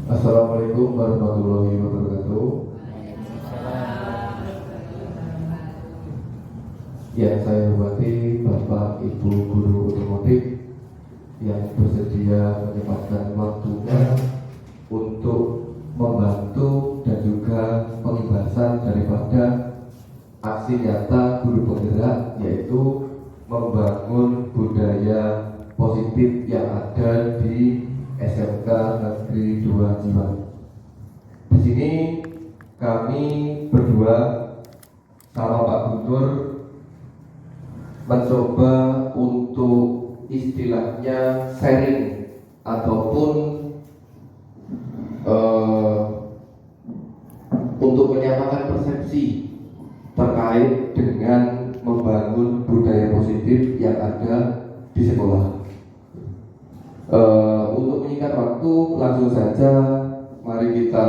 Assalamualaikum warahmatullahi wabarakatuh. Yang saya hormati Bapak Ibu Guru Otomotif yang bersedia menyempatkan waktunya untuk membantu dan juga pengibasan daripada aksi nyata guru penggerak, yaitu membangun budaya positif yang ada di SMK Negeri 2 Jiwan. Di sini kami berdua sama Pak Guntur mencoba untuk istilahnya sharing ataupun untuk menyamakan persepsi terkait dengan membangun budaya positif yang ada di sekolah. Untuk menyingkat waktu, langsung saja mari kita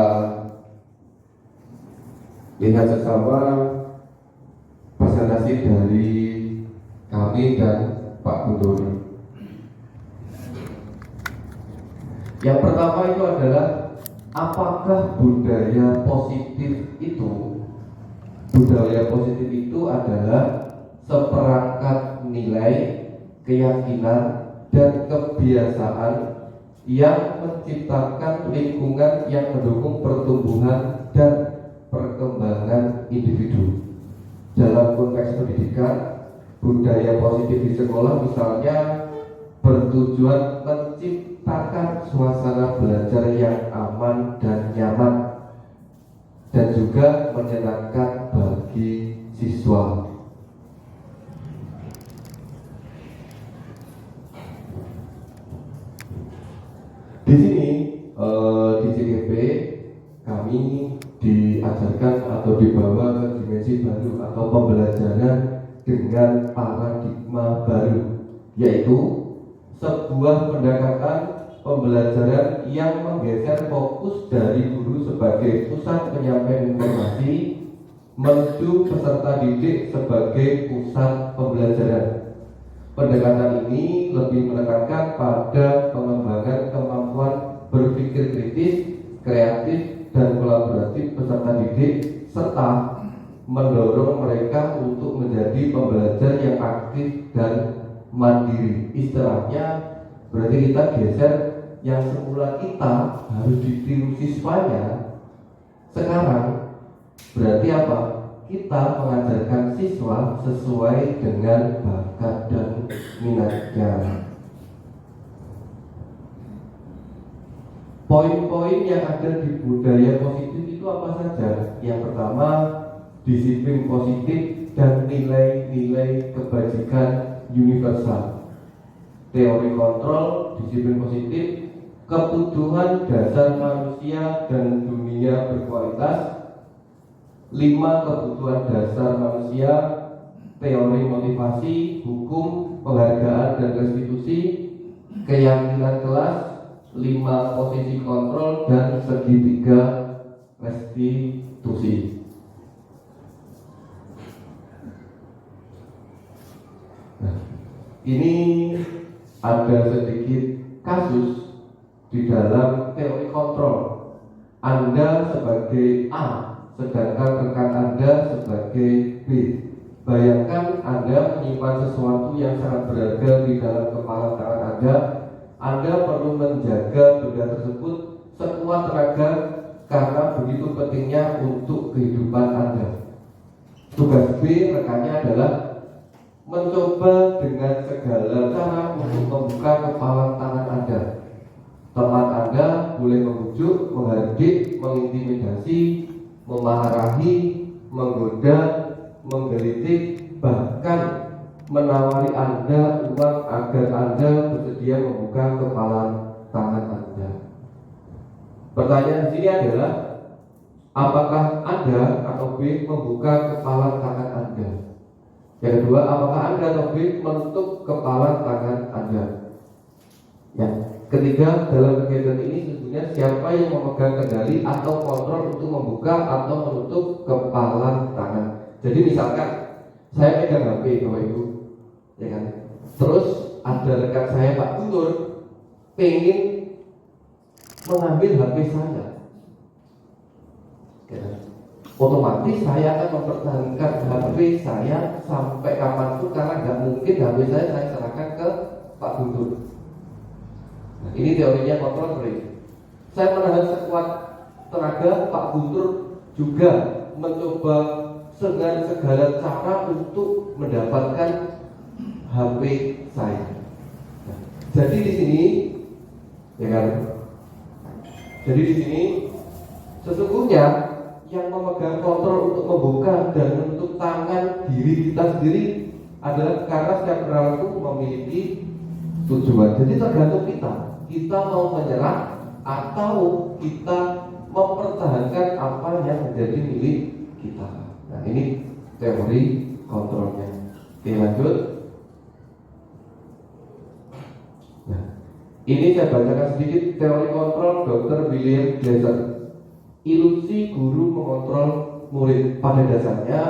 lihat bersama presentasi dari kami dan Pak Guntur. Yang pertama itu adalah apakah budaya positif itu? Budaya positif itu adalah seperangkat nilai, keyakinan, dan kebiasaan yang menciptakan lingkungan yang mendukung pertumbuhan dan perkembangan individu. Dalam konteks pendidikan, budaya positif di sekolah misalnya bertujuan menciptakan suasana belajar yang aman dan nyaman dan juga menyenangkan bagi siswa. Di sini di CGP kami diajarkan atau dibawa ke dimensi baru atau pembelajaran dengan paradigma baru, yaitu sebuah pendekatan pembelajaran yang menggeser fokus dari guru sebagai pusat penyampaian informasi menuju peserta didik sebagai pusat pembelajaran. Pendekatan ini lebih menekankan pada pengembangan kemampuan berpikir kritis, kreatif, dan kolaboratif peserta didik serta mendorong mereka untuk menjadi pembelajar yang aktif dan mandiri. Istilahnya berarti kita geser yang semula kita harus ditiru siswanya, sekarang berarti apa? Kita mengajarkan siswa sesuai dengan bakat dan minatnya. Poin-poin yang ada di budaya positif itu apa saja? Yang pertama, disiplin positif dan nilai-nilai kebajikan universal. Teori kontrol, disiplin positif, kebutuhan dasar manusia dan dunia berkualitas. 5 kebutuhan dasar manusia, teori motivasi, hukum, penghargaan dan restitusi, keyakinan kelas, 5 posisi kontrol, dan segitiga restitusi. Nah, ini ada sedikit kasus di dalam teori kontrol. Anda sebagai A, sedangkan rekan Anda sebagai B. Bayangkan Anda menyimpan sesuatu yang sangat berharga di dalam kepala tangan Anda. Anda perlu menjaga benda tersebut sekuat tenaga karena begitu pentingnya untuk kehidupan Anda. Tugas B rekannya adalah mencoba dengan segala cara untuk membuka kepala tangan Anda. Teman Anda boleh membujuk, menghardik, mengintimidasi, memarahi, menggoda, menggelitik, bahkan menawari Anda uang agar Anda bersedia membuka kepala tangan Anda. Pertanyaan di sini adalah, apakah Anda atau B membuka kepala tangan Anda? Yang kedua, apakah Anda atau B menutup kepala tangan Anda? Yang ketiga, dalam kegiatan ini sesungguhnya siapa yang memegang kendali atau kontrol untuk membuka atau menutup kepala tangan? Jadi misalkan saya pegang HP Bapak Ibu, ya kan? Terus ada rekan saya Pak Guntur pengen mengambil HP saya, otomatis saya akan mempertahankan HP saya sampai kapanpun, karena nggak mungkin HP saya serahkan ke Pak Guntur. Nah, ini teorinya kontrol freak. Saya menahan sekuat tenaga, Pak Guntur juga mencoba dengan segala cara untuk mendapatkan HP saya. Nah, jadi di sini, ya kan? Jadi di sini sesungguhnya yang memegang kontrol untuk membuka dan menutup tangan diri kita sendiri adalah karena setiap perilaku memiliki tujuan. Jadi tergantung kita mau menyerah atau kita mempertahankan apa yang menjadi milik kita. Nah, ini teori kontrolnya. Oke, lanjut. Nah, ini saya bacakan sedikit teori kontrol Dr. William Glasser. Ilusi guru mengontrol murid. Pada dasarnya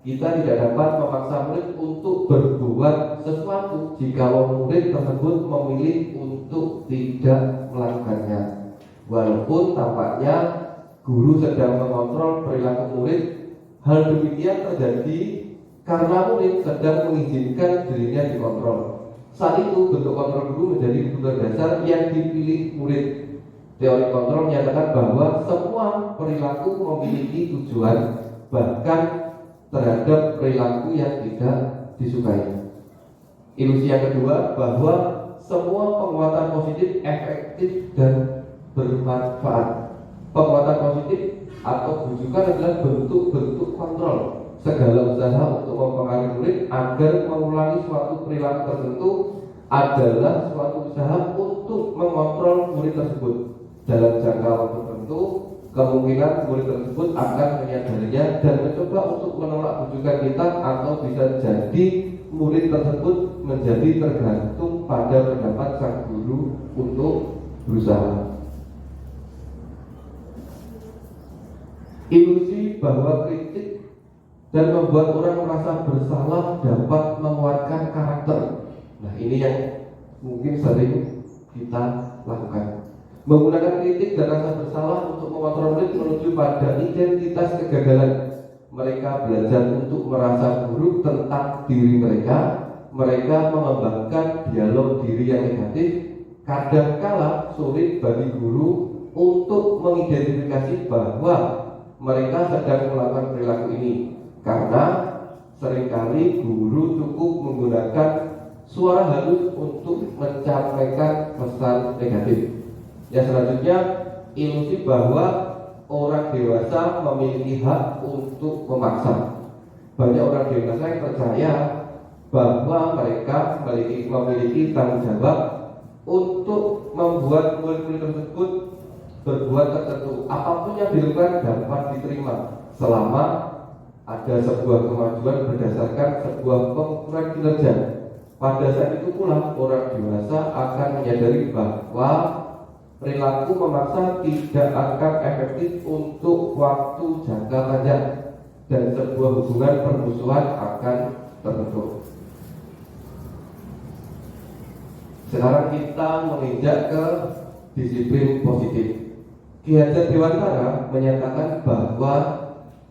kita tidak dapat memaksa murid untuk berbuat sesuatu jika murid tersebut memilih untuk tidak melakukannya. Walaupun tampaknya guru sedang mengontrol perilaku murid, hal demikian terjadi karena murid sedang mengizinkan dirinya dikontrol. Saat itu bentuk kontrol guru menjadi kebutuhan dasar yang dipilih murid. Teori kontrol menyatakan bahwa semua perilaku memiliki tujuan, bahkan terhadap perilaku yang tidak disukai. Ilusi yang kedua, bahwa semua penguatan positif efektif dan bermanfaat. Penguatan positif atau bujukan adalah bentuk-bentuk kontrol. Segala usaha untuk mempengaruhi murid agar mengulangi suatu perilaku tertentu adalah suatu usaha untuk mengontrol murid tersebut. Dalam jangka waktu tertentu, kemungkinan murid tersebut akan menyadarinya dan mencoba untuk menolak bujukan kita, atau bisa jadi murid tersebut menjadi tergantung pada pendapat sang guru untuk berusaha. Ilusi bahwa kritik dan membuat orang merasa bersalah dapat menguatkan karakter. Nah, ini yang mungkin sering kita lakukan. Menggunakan kritik dan rasa bersalah untuk mengontrol murid menuju pada identitas kegagalan. Mereka belajar untuk merasa buruk tentang diri mereka. Mereka mengembangkan dialog diri yang negatif. Kadangkala sulit bagi guru untuk mengidentifikasi bahwa mereka sedang melakukan perilaku ini, karena seringkali guru cukup menggunakan suara halus untuk menyampaikan pesan negatif. Yang selanjutnya, ilusi bahwa orang dewasa memiliki hak untuk memaksa. Banyak orang dewasa yang percaya bahwa mereka memiliki tanggung jawab untuk membuat murid-murid tersebut berbuat tertentu. Apapun yang dilakukan dapat diterima selama ada sebuah kemajuan berdasarkan sebuah pengukuran kinerja. Pada saat itu pula orang dewasa akan menyadari bahwa perilaku memaksa tidak akan efektif untuk waktu jangka panjang dan sebuah hubungan permusuhan akan terbentuk. Sekarang kita menginjak ke disiplin positif. Ki Hajar Dewantara menyatakan bahwa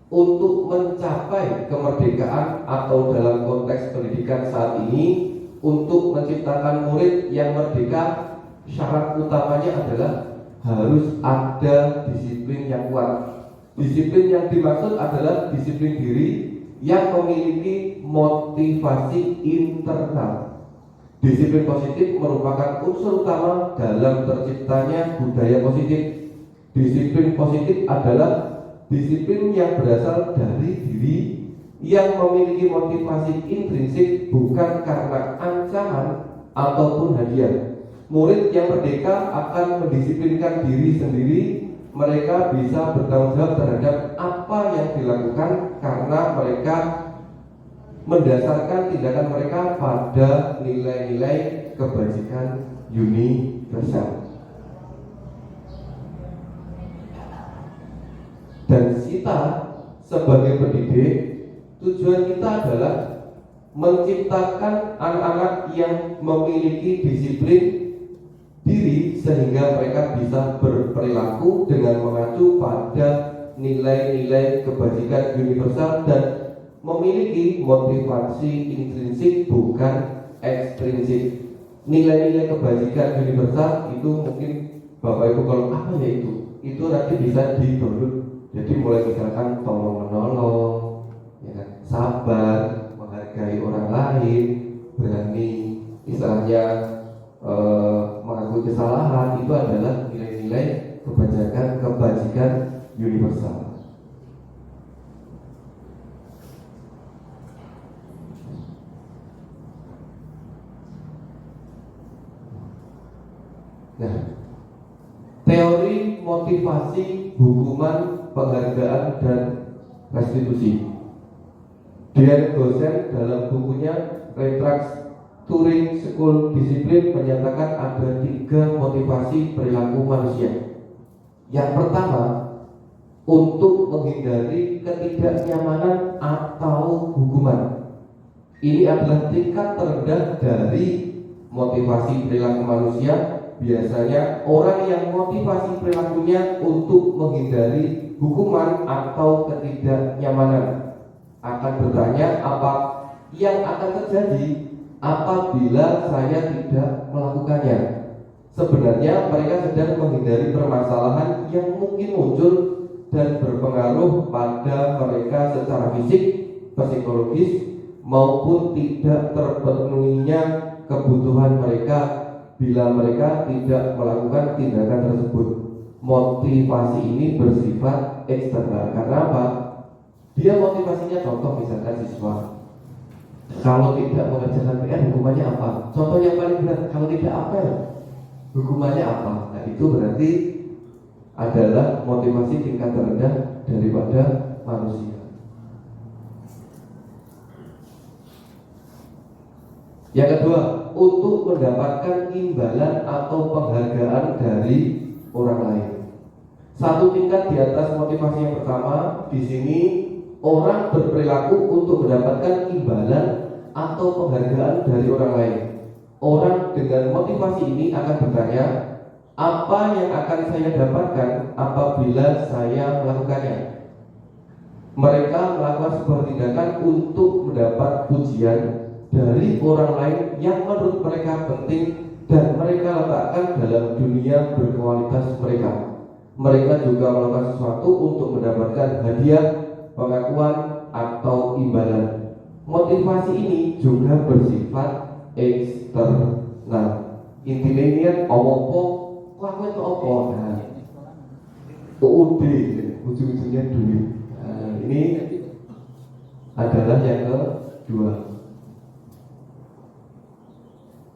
untuk mencapai kemerdekaan atau dalam konteks pendidikan saat ini, untuk menciptakan murid yang merdeka, syarat utamanya adalah harus ada disiplin yang kuat. Disiplin yang dimaksud adalah disiplin diri yang memiliki motivasi internal. Disiplin positif merupakan unsur utama dalam terciptanya budaya positif. Disiplin positif adalah disiplin yang berasal dari diri yang memiliki motivasi intrinsik, bukan karena ancaman ataupun hadiah. Murid yang merdeka akan mendisiplinkan diri sendiri. Mereka bisa bertanggung jawab terhadap apa yang dilakukan karena mereka mendasarkan tindakan mereka pada nilai-nilai kebajikan universal. Dan kita sebagai pendidik, tujuan kita adalah menciptakan anak-anak yang memiliki disiplin diri sehingga mereka bisa berperilaku dengan mengacu pada nilai-nilai kebajikan universal dan memiliki motivasi intrinsik bukan ekstrinsik. Nilai-nilai kebajikan universal itu mungkin Bapak Ibu kalau apa ya itu nanti bisa di-download. Jadi mulai misalkan tolong menolong, ya kan, sabar, menghargai orang lain, berani istilahnya mengakui kesalahan, itu adalah nilai-nilai kebajikan universal. Nah, teori motivasi, hukuman, penghargaan, dan restitusi. Dian Gosen dalam bukunya Restructuring School Discipline menyatakan ada 3 motivasi perilaku manusia. Yang pertama, untuk menghindari ketidaknyamanan atau hukuman. Ini adalah tingkat terendah dari motivasi perilaku manusia. Biasanya orang yang motivasi perilakunya untuk menghindari hukuman atau ketidaknyamanan akan bertanya apa yang akan terjadi apabila saya tidak melakukannya. Sebenarnya mereka sedang menghindari permasalahan yang mungkin muncul dan berpengaruh pada mereka secara fisik, psikologis, maupun tidak terpenuhinya kebutuhan mereka bila mereka tidak melakukan tindakan tersebut. Motivasi ini bersifat eksternal. Karena apa? Dia motivasinya, contoh misalkan siswa kalau tidak mengerjakan PR hukumannya apa? Contoh yang paling berat, kalau tidak apel hukumannya apa? Nah, itu berarti adalah motivasi tingkat terendah daripada manusia. Yang kedua, untuk mendapatkan imbalan atau penghargaan dari orang lain. Satu tingkat di atas motivasi yang pertama, di sini orang berperilaku untuk mendapatkan imbalan atau penghargaan dari orang lain. Orang dengan motivasi ini akan bertanya, apa yang akan saya dapatkan apabila saya melakukannya? Mereka melakukan sebuah tindakan untuk mendapat pujian dari orang lain yang menurut mereka penting dan mereka letakkan dalam dunia berkualitas mereka. Mereka juga melakukan sesuatu untuk mendapatkan hadiah, pengakuan, atau imbalan. Motivasi ini juga bersifat eksternal. Intinya ini kan opo-opo, kok aku itu opo? Nah, UUD, ujung-ujungnya duit. Nah, ini adalah yang kedua.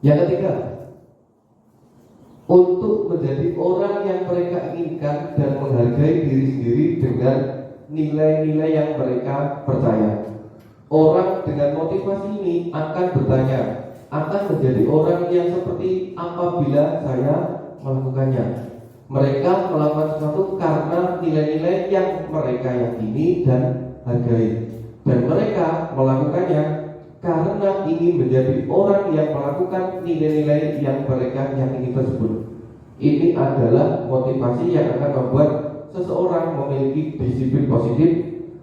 Yang ketiga, untuk menjadi orang yang mereka inginkan dan menghargai diri sendiri dengan nilai-nilai yang mereka percaya. Orang dengan motivasi ini akan bertanya, akan menjadi orang yang seperti apabila saya melakukannya. Mereka melakukan sesuatu karena nilai-nilai yang mereka yakini dan hargai, dan mereka melakukannya karena ingin menjadi orang yang melakukan nilai-nilai yang mereka yakini tersebut. Ini adalah motivasi yang akan membuat seseorang memiliki disiplin positif,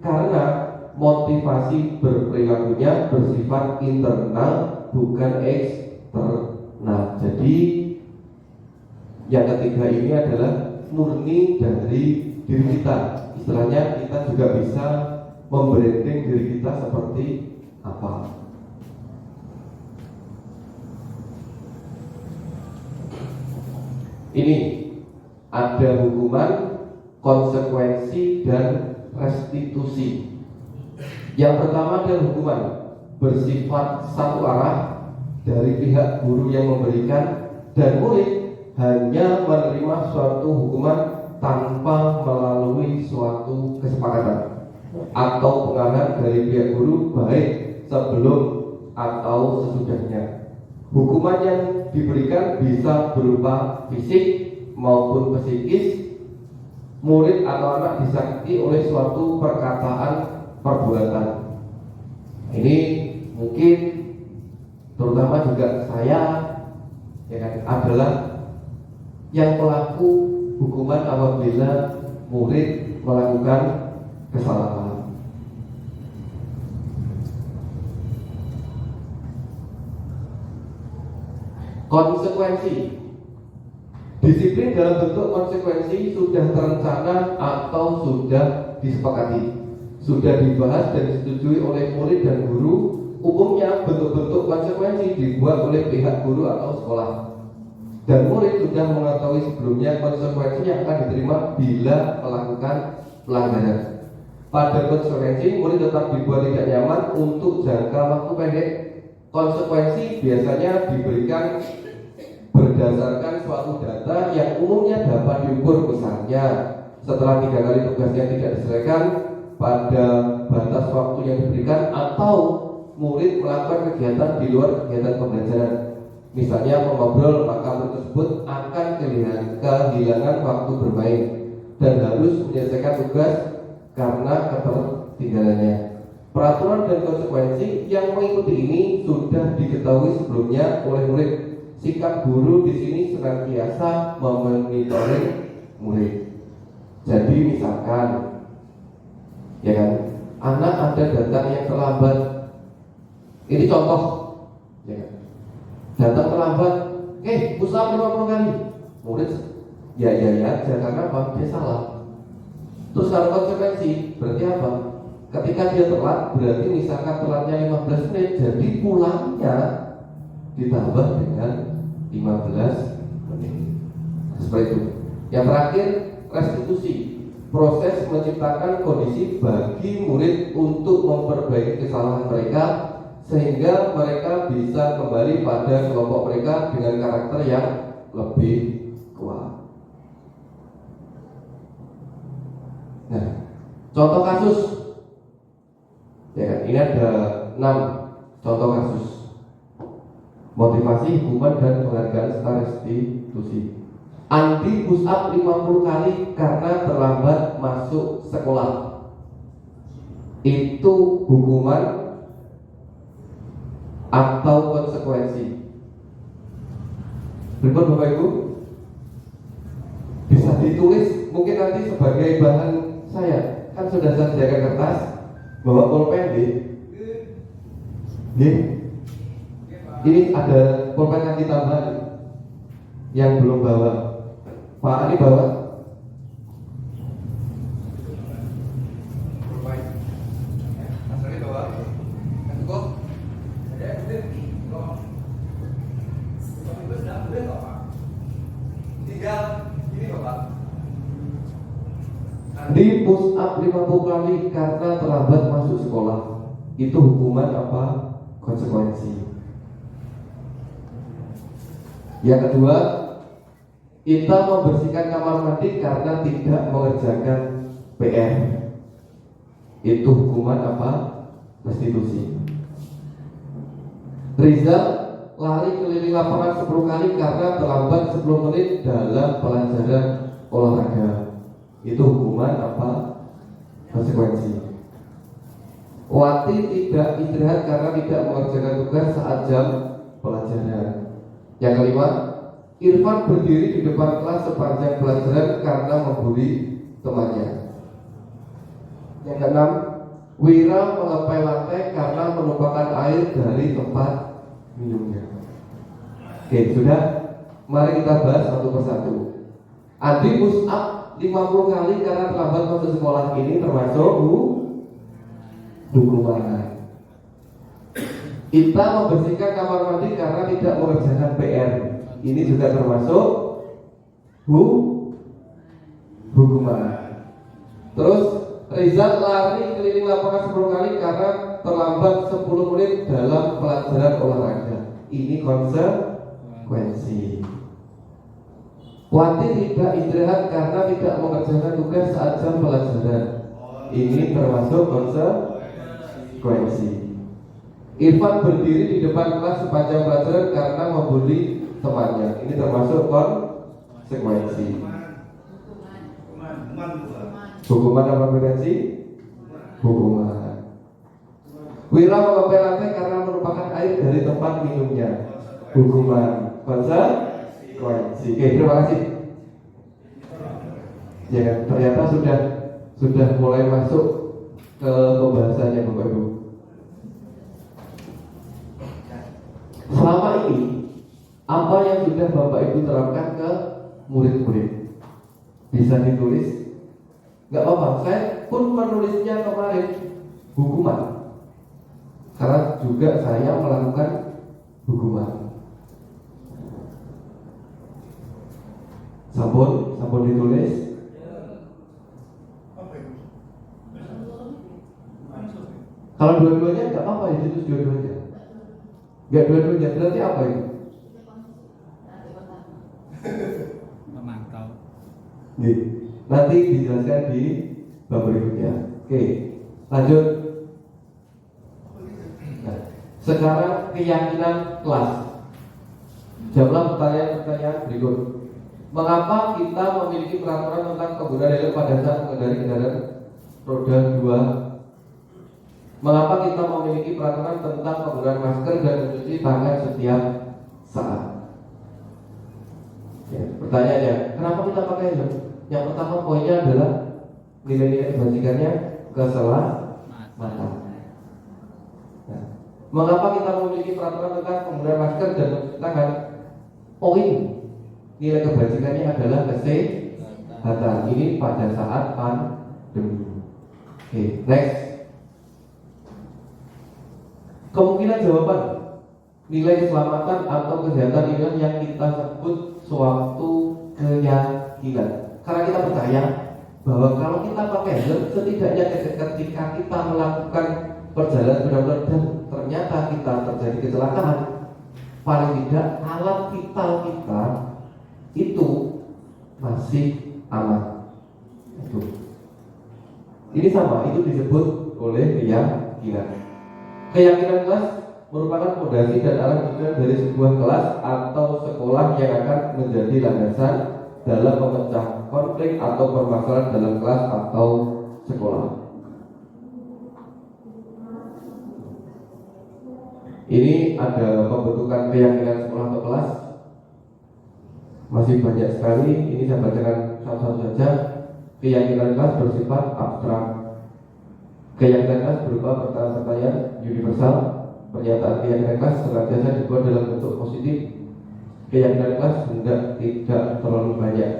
karena motivasi berperilakunya bersifat internal bukan eksternal. Jadi yang ketiga ini adalah murni dari diri kita. Istilahnya kita juga bisa membranding diri kita seperti apa. Ini ada hukuman, konsekuensi, dan restitusi. Yang pertama adalah hukuman, bersifat satu arah dari pihak guru yang memberikan, dan murid hanya menerima suatu hukuman tanpa melalui suatu kesepakatan atau pengarahan dari pihak guru, baik sebelum atau sesudahnya. Hukuman yang diberikan bisa berupa fisik maupun psikis. Murid atau anak disakiti oleh suatu perkataan, perbuatan. Ini mungkin terutama juga saya, ya kan, adalah yang pelaku hukuman apabila murid melakukan kesalahan. Konsekuensi. Disiplin dalam bentuk konsekuensi sudah terencana atau sudah disepakati, sudah dibahas dan disetujui oleh murid dan guru. Umumnya bentuk-bentuk konsekuensi dibuat oleh pihak guru atau sekolah, dan murid sudah mengetahui sebelumnya konsekuensi yang akan diterima bila melakukan pelanggaran. Pada konsekuensi, murid tetap dibuat tidak nyaman untuk jangka waktu pendek. Konsekuensi biasanya diberikan berdasarkan suatu data yang umumnya dapat diukur. Misalnya, setelah 3 kali tugasnya tidak diselesaikan pada batas waktu yang diberikan, atau murid melakukan kegiatan di luar kegiatan pembelajaran. Misalnya mengobrol, maka murid tersebut akan kehilangan waktu bermain dan harus menyelesaikan tugas karena ketertinggalannya. Peraturan dan konsekuensi yang mengikuti ini sudah diketahui sebelumnya oleh murid. Sikap guru di sini senantiasa memonitoring murid. Jadi misalkan, ya kan, anak ada datang yang terlambat. Ini contoh, ya kan? Datang terlambat, push-up 50 kali. Murid, ya karena apa? Dia salah. Terus kalau konsekuensi, berarti apa? Ketika dia telat, berarti misalkan telatnya 15 menit, jadi pulangnya ditambah dengan 15 menit. Seperti itu. Yang terakhir, restitusi. Proses menciptakan kondisi bagi murid untuk memperbaiki kesalahan mereka, sehingga mereka bisa kembali pada kelompok mereka dengan karakter yang lebih kuat. Nah, contoh kasus, ya kan? Ini ada 6 contoh kasus: motivasi, hukuman, dan penghargaan serta restitusi. Andi push up 50 kali karena terlambat masuk sekolah. Itu hukuman atau konsekuensi? Berikut Bapak Ibu, bisa ditulis mungkin nanti sebagai bahan saya. Kan sudah saya sediakan kertas, bawa pulpen ini ada pulpen yang ditambah yang belum bawa. Pak Ali bawa. Di push up 50 kali karena terlambat masuk sekolah. Itu hukuman apa? Konsekuensi. Yang kedua, kita membersihkan kamar mandi karena tidak mengerjakan PR. Itu hukuman apa? Restitusi. Rizal lari keliling lapangan 10 kali karena terlambat 10 menit dalam pelajaran olahraga. Itu hukuman apa? Konsekuensi. Wati tidak istirahat karena tidak mengerjakan tugas saat jam pelajaran. Yang kelima, Irfan berdiri di depan kelas sepanjang pelajaran karena membuli temannya. Yang keenam, Wira mengepel lantai karena menumpahkan air dari tempat minumnya. Oke, sudah. Mari kita bahas satu persatu. Andi push up 50 kali karena terlambat masuk sekolah. Ini termasuk hukuman. Kita membersihkan kamar mandi karena tidak mengerjakan PR. Ini juga termasuk hukuman. Terus Rizal lari keliling lapangan 10 kali karena terlambat 10 menit dalam pelajaran olahraga. Ini konsekuensi. Wati tidak istirahat karena tidak mengerjakan tugas saat jam pelajaran. Ini termasuk konsekuensi. Irfan berdiri di depan kelas sepanjang pelajaran karena membuli temannya. Ini termasuk konsekuensi. Hukuman apa konsekuensi? Hukuman. Wira mengepel lantai karena menumpahkan air dari tempat minumnya. Hukuman. Konsekuensi. Oke, terima kasih. Ya, ternyata sudah mulai masuk ke pembahasannya Bapak Ibu. Selama ini apa yang sudah Bapak Ibu terapkan ke murid-murid? Bisa ditulis? Gak apa-apa, saya pun menulisnya kemarin hukuman, karena juga saya melakukan hukuman. Sabun ditulis. Kalau dua-duanya nggak apa-apa ya, ditulis dua-duanya. Nggak dua-duanya berarti apa itu? Memantau. Nih, nanti dijelaskan di bab berikutnya. Oke, lanjut. Nah, sekarang keyakinan kelas. Jawablah pertanyaan-pertanyaan berikut. Mengapa kita memiliki peraturan tentang penggunaan helm pada saat mengendarai kendaraan roda 2? Mengapa kita memiliki peraturan tentang penggunaan masker dan mencuci tangan setiap saat? Ya, pertanyaannya, kenapa kita pakai helm? Yang pertama poinnya adalah nilai-nilai kebajikannya keselamatan. Nah, mengapa kita memiliki peraturan tentang penggunaan masker dan mencuci tangan? Poin nilai kebajikannya adalah kesehatan. Ini pada saat pandemi. Oke, next. Kemungkinan jawaban nilai keselamatan atau kesehatan ini yang kita sebut suatu keyakinan. Karena kita percaya bahwa kalau kita pakai helm, setidaknya ketika kita melakukan perjalanan sepeda dan ternyata kita terjadi kecelakaan, paling tidak alat vital kita itu masih aman. Ini sama, itu disebut oleh keyakinan. Keyakinan kelas merupakan fondasi dan alat tujuan dari sebuah kelas atau sekolah yang akan menjadi landasan dalam memecah konflik atau permasalahan dalam kelas atau sekolah. Ini ada pembentukan keyakinan sekolah atau kelas. Masih banyak sekali. Ini saya bacakan satu-satu saja. Keyakinan kelas bersifat abstrak. Keyakinan kelas berupa pertanyaan universal. Pernyataan keyakinan kelas senantiasa dibuat dalam bentuk positif. Keyakinan kelas hendak tidak terlalu banyak.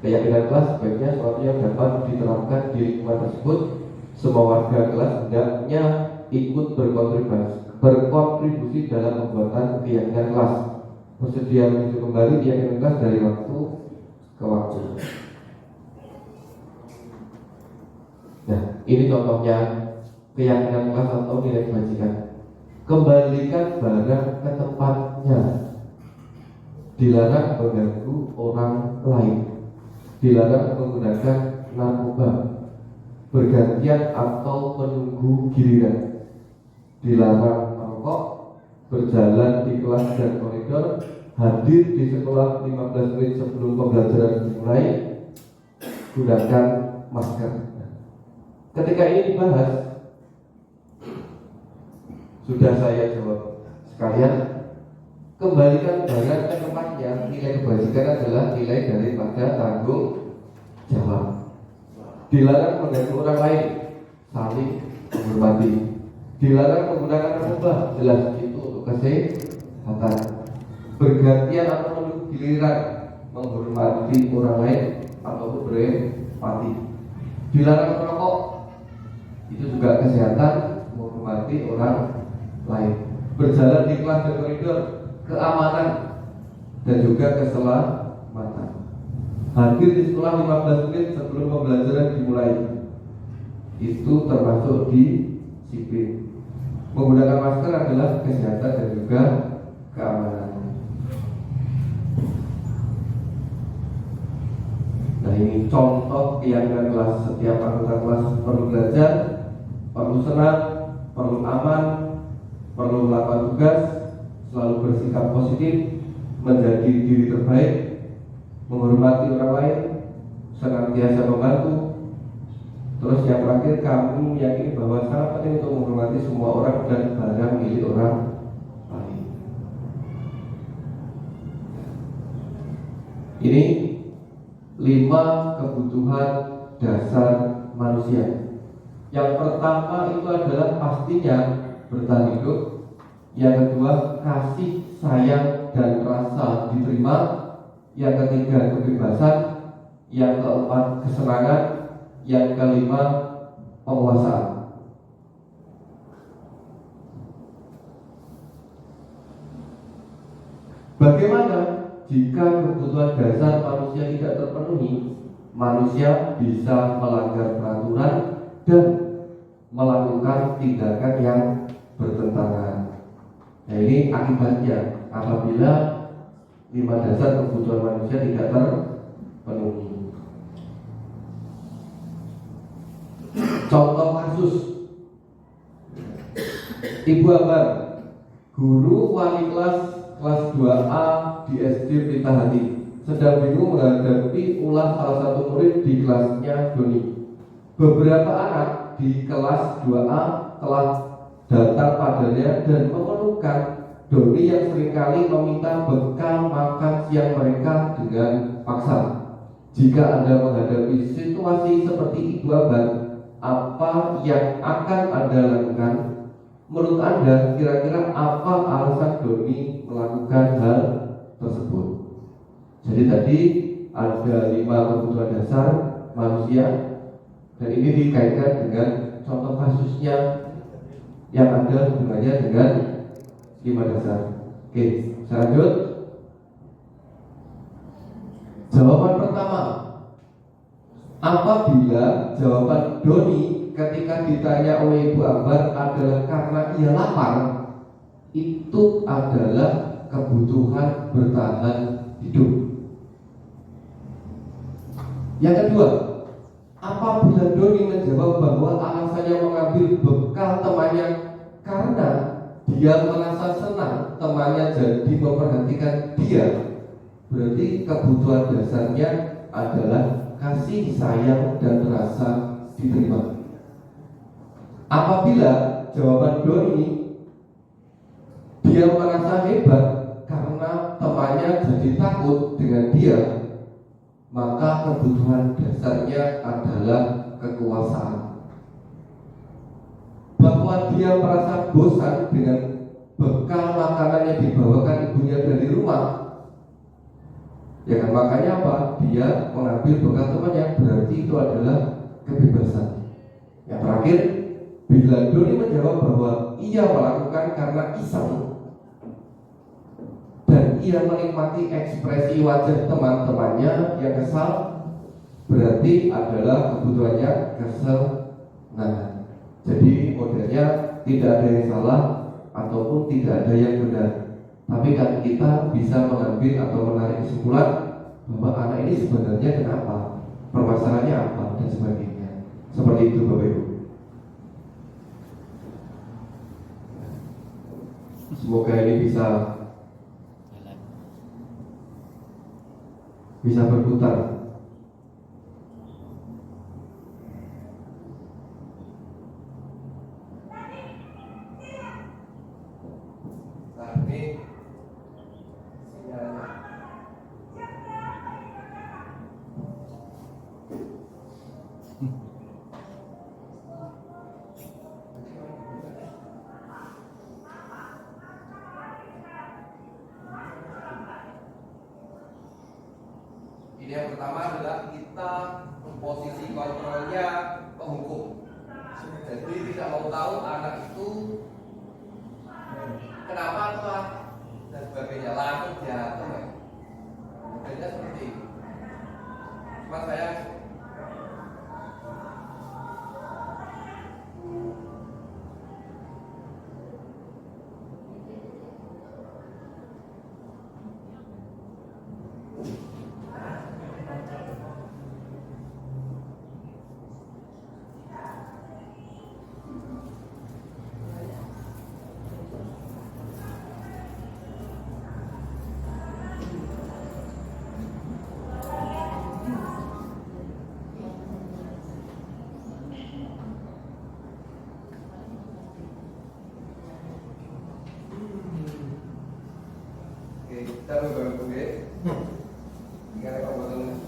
Keyakinan kelas sebaiknya sesuatu yang dapat diterapkan di lingkungan tersebut. Semua warga kelas hendaknya ikut berkontribusi dalam pembuatan keyakinan kelas. Bersedia mengisi kembali keyakinan kelas dari waktu ke waktu. Nah, ini contohnya keyakinan kelas atau nilai kebajikan. Kembalikan barang ke tempatnya. Dilarang mengganggu orang lain. Dilarang menggunakan narkoba. Bergantian atau menunggu giliran. Dilarang merokok. Berjalan di kelas dan koridor. Hadir di sekolah 15 menit sebelum pembelajaran dimulai. Gunakan masker. Ketika ini dibahas, sudah saya jawab sekalian. Kembalikan barang ke tempatnya. Nilai kebajikan adalah nilai daripada tanggung jawab. Dilarang mengganggu orang lain, saling menghormati. Dilarang menggunakan narkoba, jelas itu untuk kesehatan. Bergantian atau menunggu giliran, menghormati orang lain atau berempati. Dilarang merokok, itu juga kesehatan, menghormati orang lain. Berjalan di kelas dan koridor, keamanan dan juga keselamatan. Hadir di sekolah 15 menit sebelum pembelajaran dimulai, itu termasuk disiplin. Menggunakan masker adalah kesehatan dan juga keamanan. Nah, ini contoh keyakinan kelas. Setiap anggota kelas perlu belajar, perlu senang, perlu aman, perlu melakukan tugas, selalu bersikap positif, menjadi diri terbaik, menghormati orang lain, senantiasa membantu. Terus yang terakhir, kami meyakini bahwa sangat penting untuk menghormati semua orang dan barang milik orang lain. Ini 5 kebutuhan dasar manusia. Yang pertama itu adalah pastinya bertahan hidup. Yang kedua, kasih sayang dan rasa diterima. Yang ketiga, kebebasan. Yang keempat, kesenangan. Yang kelima, penguasaan. Bagaimana jika kebutuhan dasar manusia tidak terpenuhi? Manusia bisa melanggar peraturan dan melakukan tindakan yang bertentangan. Nah, ini akibatnya apabila 5 dasar kebutuhan manusia tidak terpenuhi. Contoh kasus, Ibu Ambar, guru wali kelas 2A di SD Pelita Hati, sedang bingung menghadapi ulah salah satu murid di kelasnya Doni. Beberapa anak di kelas 2A telah datang padanya dan mengeluhkan Doni yang seringkali meminta bekal makan siang mereka dengan paksa. Jika Anda menghadapi situasi seperti itu, apa yang akan Anda lakukan? Menurut Anda, kira-kira apa alasan Doni melakukan hal tersebut? Jadi tadi ada 5 kebutuhan dasar manusia, dan ini dikaitkan dengan contoh kasusnya yang ada hubungannya dengan 5 dasar. Oke, saya lanjut. Jawaban pertama, apabila jawaban Doni ketika ditanya oleh Ibu Ambar adalah karena ia lapar, itu adalah kebutuhan bertahan hidup. Yang kedua, apabila Doni menjawab bahwa alasannya mengambil bekal temannya karena dia merasa senang temannya jadi memperhatikan dia, berarti kebutuhan dasarnya adalah kasih sayang dan rasa diterima. Apabila jawaban Doni, dia merasa hebat karena temannya jadi takut dengan dia, maka kebutuhan dasarnya adalah kekuasaan. Bahwa dia merasa bosan dengan bekal makanan yang dibawakan ibunya dari rumah, ya kan, makanya apa? Dia mengambil bekal temannya, berarti itu adalah kebebasan. Yang terakhir, bila Doni menjawab bahwa ia melakukan karena iseng dan ia menikmati ekspresi wajah teman-temannya yang kesal, berarti adalah kebutuhannya kesel. Nah, jadi modelnya tidak ada yang salah ataupun tidak ada yang benar, tapi kan kita bisa mengambil atau menarik kesimpulan bahwa anak ini sebenarnya kenapa, permasalahannya apa, dan sebagainya. Seperti itu Bapak Ibu. Semoga ini bisa berputar. Nah, ini sinyalnya. Ini yang pertama adalah kita posisi kontrolnya penghukum. Jadi tidak mau tahu anak itu kenapa telah dan sebagainya, langsung jatuh. Modelnya seperti itu. Cuma saya kita berbagi tinggal apa botolnya.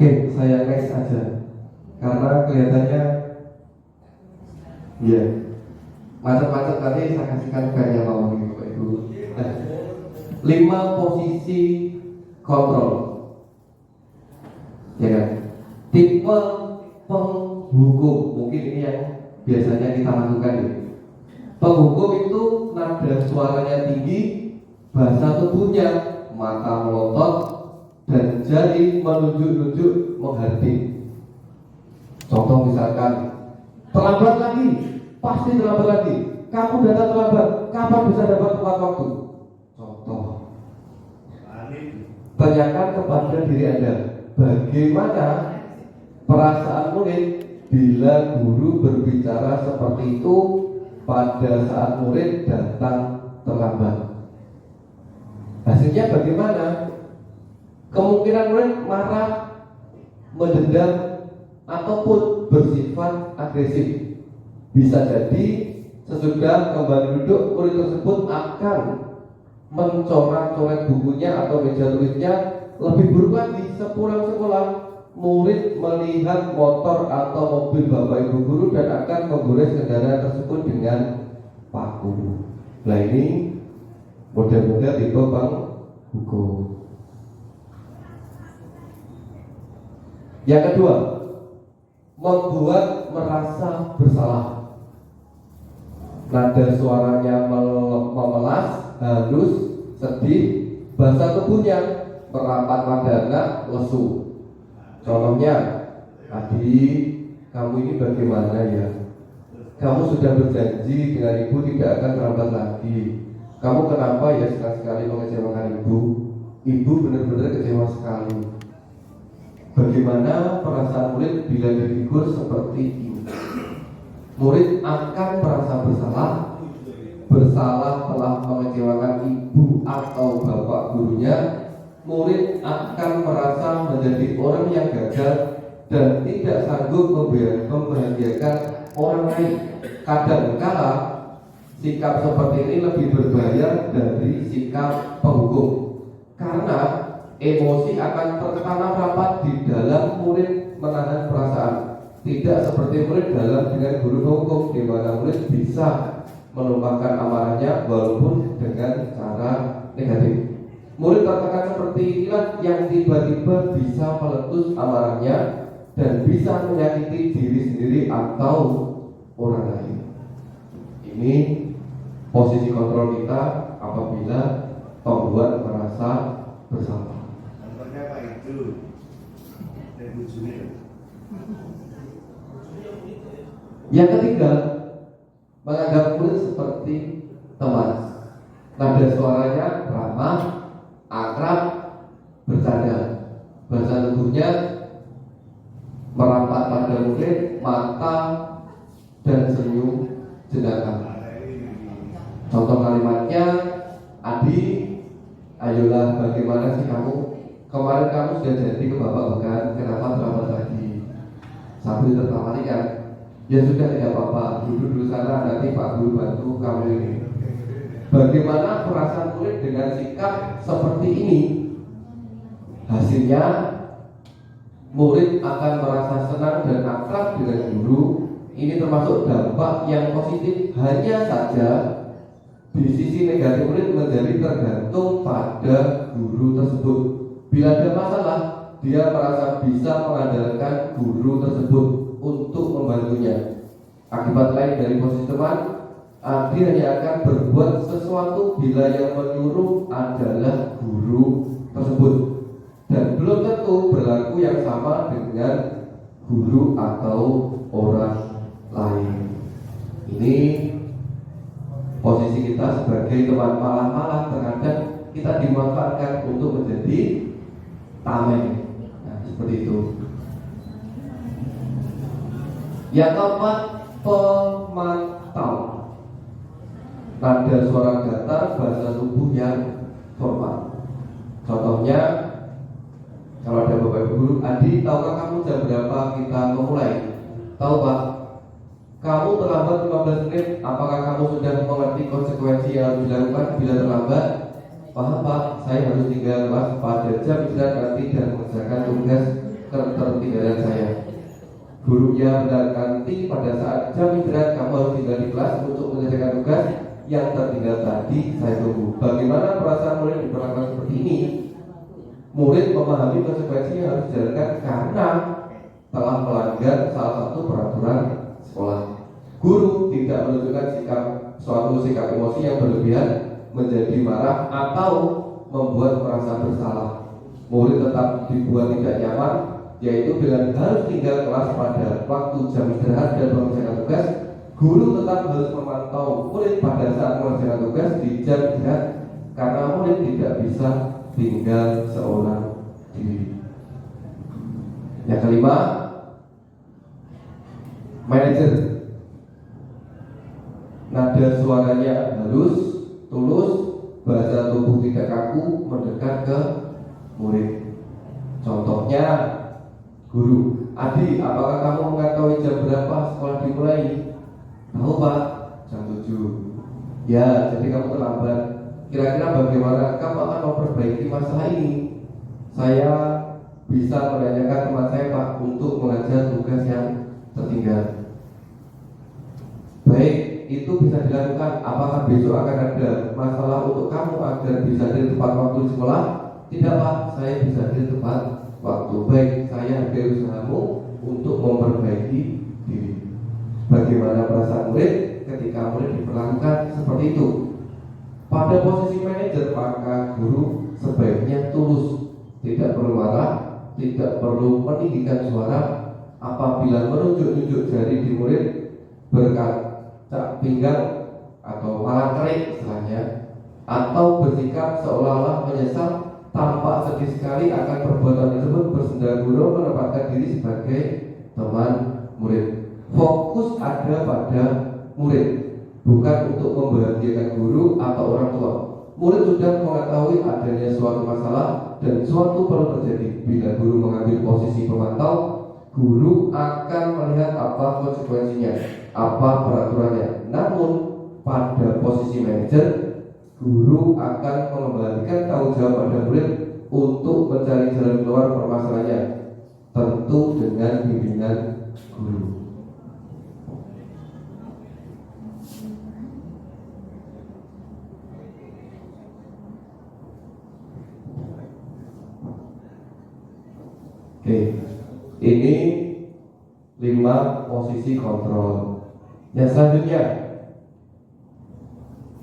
Oke, saya next aja karena kelihatannya ya macam-macam. Tadi saya kasihkan kayak mau gitu Bapak Ibu. 5 posisi kontrol, ya kan? Tipe penghukum, mungkin ini yang biasanya kita lakukan ya. Penghukum itu nada suaranya tinggi, bahasa tubuhnya, mata melotot, dan jari menunjuk-nunjuk menghadap. Contoh misalkan, terlambat lagi, pasti terlambat lagi. Kamu datang terlambat, kapan bisa dapat tepat waktu? Contoh. Tanyakan kepada diri Anda, bagaimana perasaan murid bila guru berbicara seperti itu pada saat murid datang terlambat? Hasilnya bagaimana? Kemungkinan murid marah, mendendam, ataupun bersifat agresif. Bisa jadi sesudah kembali duduk, murid tersebut akan mencoret-coret bukunya atau meja tulisnya. Lebih buruk lagi, sepulang sekolah murid melihat motor atau mobil bapak ibu guru dan akan menggores kendaraan tersebut dengan paku. Nah ini model-model tipe penghukum. Yang kedua, membuat merasa bersalah. Nada suaranya memelas, halus, sedih, bahasa tubuhnya merapat madana, lesu. Contohnya, adik, kamu ini bagaimana ya? Kamu sudah berjanji dengan ibu tidak akan terlambat lagi. Kamu kenapa ya sekali-sekali mengecewakan ibu? Ibu benar-benar kecewa sekali. Bagaimana perasaan murid bila ditegur seperti ini? Murid akan merasa bersalah telah mengecewakan ibu atau bapak gurunya. Murid akan merasa menjadi orang yang gagal dan tidak sanggup membahagiakan orang lain. Kadang-kala sikap seperti ini lebih berbahaya dari sikap penghukum, karena emosi akan tertanam rapat di dalam murid menahan perasaan. Tidak seperti murid dalam dengan guru penghukum, di mana murid bisa menumpahkan amarahnya walaupun dengan cara negatif. Murid tertekan seperti inilah yang tiba-tiba bisa meletus amarahnya dan bisa menyakiti diri sendiri atau orang lain. Ini posisi kontrol kita apabila pembuat merasa bersalah. Contohnya Pak itu dan ujungnya. Yang ketiga, menganggap murid seperti teman. Nada suaranya ramah, akrab, bercanda. Bahasa tubuhnya merapat pada murid, mata dan senyum jenaka. Contoh kalimatnya, Adi, ayolah bagaimana sih kamu? Kemarin kamu sudah jadi ke bapak bukan? Kenapa terlambat lagi? Sambil tertawa kan? Ya sudah tidak apa-apa, duduk dulu sana, nanti Pak Guru bantu kamu ini. Bagaimana perasaan murid dengan sikap seperti ini? Hasilnya murid akan merasa senang dan akrab dengan guru. Ini termasuk dampak yang positif. Hanya saja di sisi negatif murid menjadi tergantung pada guru tersebut. Bila ada masalah, dia merasa bisa mengandalkan guru tersebut untuk membantunya. Akibat lain dari posisi teman, Adi hanya akan berbuat sesuatu bila yang menyuruh adalah guru tersebut, dan belum tentu berlaku yang sama dengan guru atau orang lain. Ini posisi kita sebagai teman, malah terkadang kita dimanfaatkan untuk menjadi tameng. Nah, seperti itu. Yang keempat, pemantau. Nada suara datar, bahasa tubuh yang formal. Contohnya, kalau ada bapak ibu guru, Adi, tahukah kamu jam berapa kita memulai? Tahu Pak. Kamu terlambat 15 menit. Apakah kamu sudah mengerti konsekuensi yang harus dilakukan bila terlambat? Paham Pak, saya harus tinggal kelas pada jam istirahat nanti dan mengerjakan tugas ketertinggalan saya. Gurunya nanti pada saat jam istirahat kamu harus tinggal di kelas untuk menyelesaikan tugas yang tertinggal tadi. Saya tunggu. Bagaimana perasaan murid diperlakukan seperti ini? Murid memahami konsekuensi yang harus dijalankan karena telah melanggar salah satu peraturan sekolah. Guru tidak menunjukkan suatu sikap emosi yang berlebihan menjadi marah atau membuat merasa bersalah. Murid tetap dibuat tidak nyaman, yaitu dengan harus tinggal kelas pada waktu jam istirahat dan mengerjakan tugas. Guru tetap harus memantau murid pada saat mengerjakan tugas di jam istirahat karena murid tidak bisa tinggal seorang diri. Yang kelima, manajer. Nada suaranya halus, tulus, bahasa tubuh tidak kaku, mendekat ke murid. Contohnya, guru, Adi, apakah kamu mengetahui jam berapa sekolah dimulai? Tahu Pak, jam 7. Ya, jadi kamu terlambat. Kira-kira bagaimana kamu akan memperbaiki masalah ini? Saya bisa menanyakan teman saya Pak untuk mengajar tugas yang tertinggal. Baik, itu bisa dilakukan. Apakah besok akan ada masalah untuk kamu agar bisa hadir tepat waktu di sekolah? Tidak Pak, saya bisa hadir tepat waktu. Baik, saya hargai usahamu untuk memperbaiki diri. Bagaimana perasaan murid ketika murid diperlakukan seperti itu? Pada posisi manajer, maka guru sebaiknya tulus, tidak perlu marah, tidak perlu meninggikan suara. Apabila menunjuk-nunjuk jari di murid, berkaca pinggang atau malah kerik istilahnya, atau bersikap seolah-olah menyesal, tampak sedih sekali akan perbuatan tersebut, bersenda guru menempatkan diri sebagai teman murid. Fokus ada pada murid, bukan untuk membahagiakan guru atau orang tua. Murid sudah mengetahui adanya suatu masalah dan suatu perlu terjadi. Bila guru mengambil posisi pemantau, guru akan melihat apa konsekuensinya, apa peraturannya. Namun pada posisi manajer, guru akan mengembalikan tanggung jawab pada murid untuk mencari jalan keluar permasalahannya, tentu dengan bimbingan guru. Oke, ini 5 posisi kontrol. Yang selanjutnya,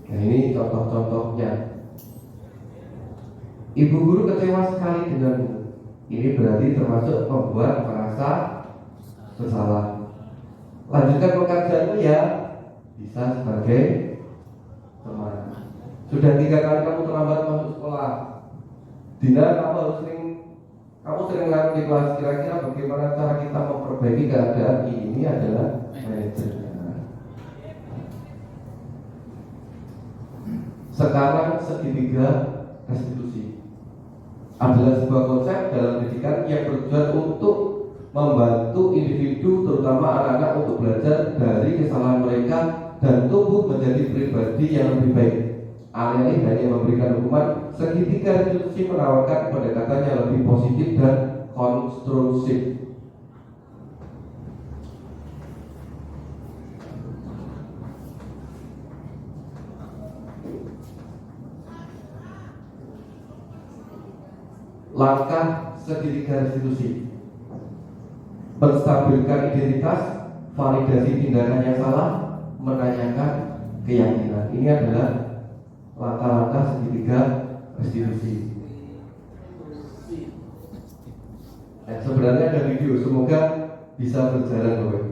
nah ini contoh-contohnya. Ibu guru kecewa sekali denganmu. Ini berarti termasuk membuat merasa bersalah. Lanjutkan pekerjaanmu ya, bisa sebagai teman. Sudah 3 kali kamu terlambat masuk sekolah. Dina, kamu sering larut di kelas. Kira-kira bagaimana cara kita memperbaiki keadaan ini adalah manajer. Sekarang segitiga restitusi adalah sebuah konsep dalam pendidikan yang bertujuan untuk membantu individu, terutama anak-anak, untuk belajar dari kesalahan mereka dan tumbuh menjadi pribadi yang lebih baik. Alih-alih hanya memberikan hukuman, segitiga restitusi menawarkan pendekatan yang lebih positif dan konstruktif. Langkah segitiga restitusi: menstabilkan identitas, validasi tindakan yang salah, menanyakan keyakinan. Ini adalah langkah-langkah segitiga restitusi. Dan sebenarnya ada video, semoga bisa berjalan Bapak.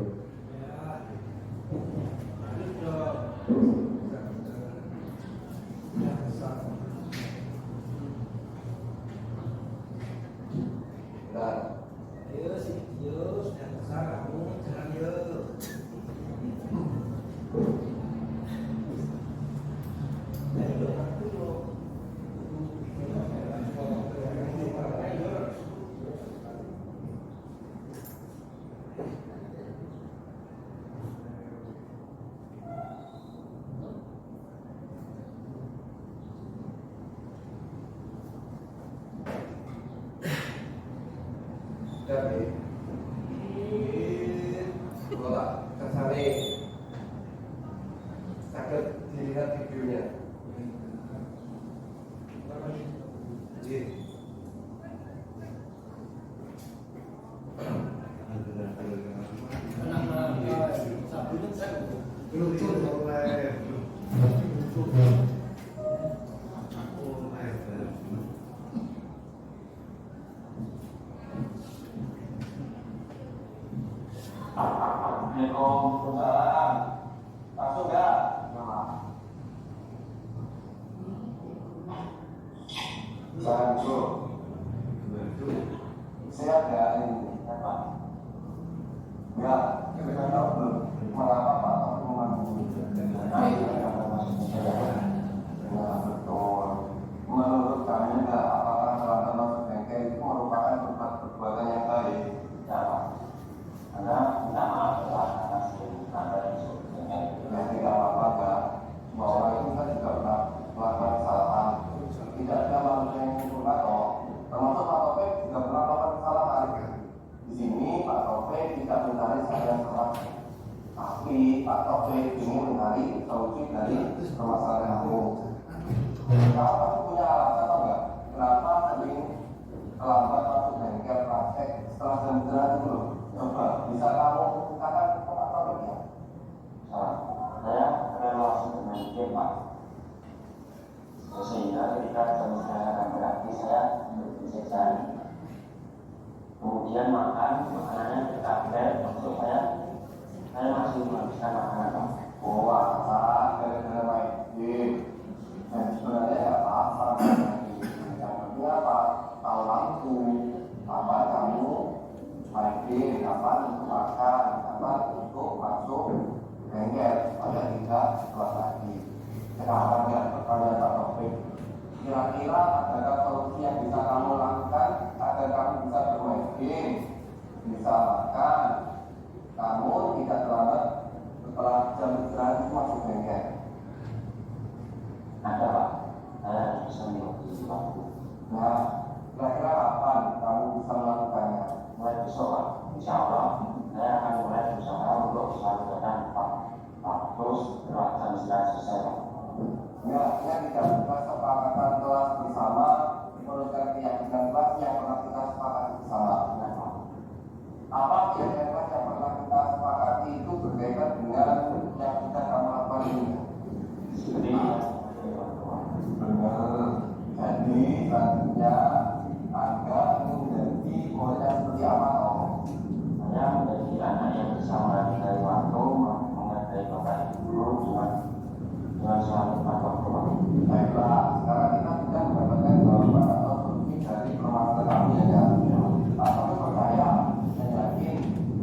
videonya. Waalaikumsalam. Masuk nggak? Assalamualaikum. Saya ada ini apa? Ya, kita tahu belum mengapa Pak Taufik memanggil. Ya betul. Menurut kami enggak apakah selatan masuk bengkel itu merupakan perbuatan yang baik? Ya Pak. Anda minta maaf atas Anda masuk bengkel. Ya tidak apa-apa enggak. Semua orang itu kan juga pernah melakukan kesalahan. Tidak ada manusia yang sempurna kok. Termasuk Pak Taufik juga pernah melakukan kesalahan. Di sini Pak Taufik tidak mencari saya salah. Tapi Pak Taufik ingin mencari solusi dari permasalahan kamu. Kalau kamu punya alasan atau enggak? Kenapa sering terlambat masuk bengkel praktek setelah jam-jam itu loh? Coba bisa kamu katakan ke Pak Taufik ya? Saya relasi dengan dia Pak. Sehingga ketika jam-jam akan berarti saya bisa cari. Kemudian makanannya terkabel untuk saya masih menghabiskan makanan Pak. Oh, apa? Gara-gara main game. Dan sebenarnya ya apa? Yang penting apa? Tahu langsung apa kamu main game, kapan untuk makan, kapan untuk masuk bengkel. Pada tidak keluar lagi. Sekarang ya pertanyaan Pak Taufik. Kira-kira adakah solusi yang bisa kamu lakukan agar kamu bisa bermain game, bisa makan, namun tidak terlambat setelah jam istirahat itu masuk bengkel? Ada Pak, saya bisa mengerti waktu. Nah, kira-kira kapan kamu bisa melakukannya? Mulai besok Pak, insya Allah saya akan mulai berusaha untuk selalu datang Pak. Terus setelah jam istirahat selesai Pak. Ya, artinya tidak bisa sepakatan kelas bersama menurunkan keyakinan kelas yang pernah kita sepakati bersama. Apa keyakinan kelas yang pernah kita sepakati itu berkaitan dengan yang kita akan lakukan ini? Benar. Jadi selanjutnya Anda menjadi murid yang seperti apa toh? Saya menjadi anak yang bisa menghargai waktu, menghargai bapak ibu dengan suatu faktor. Baiklah, sekarang kita sudah mendapatkan jawaban atau solusi dari permasalahan kamu ya. Kamu percaya dan yakin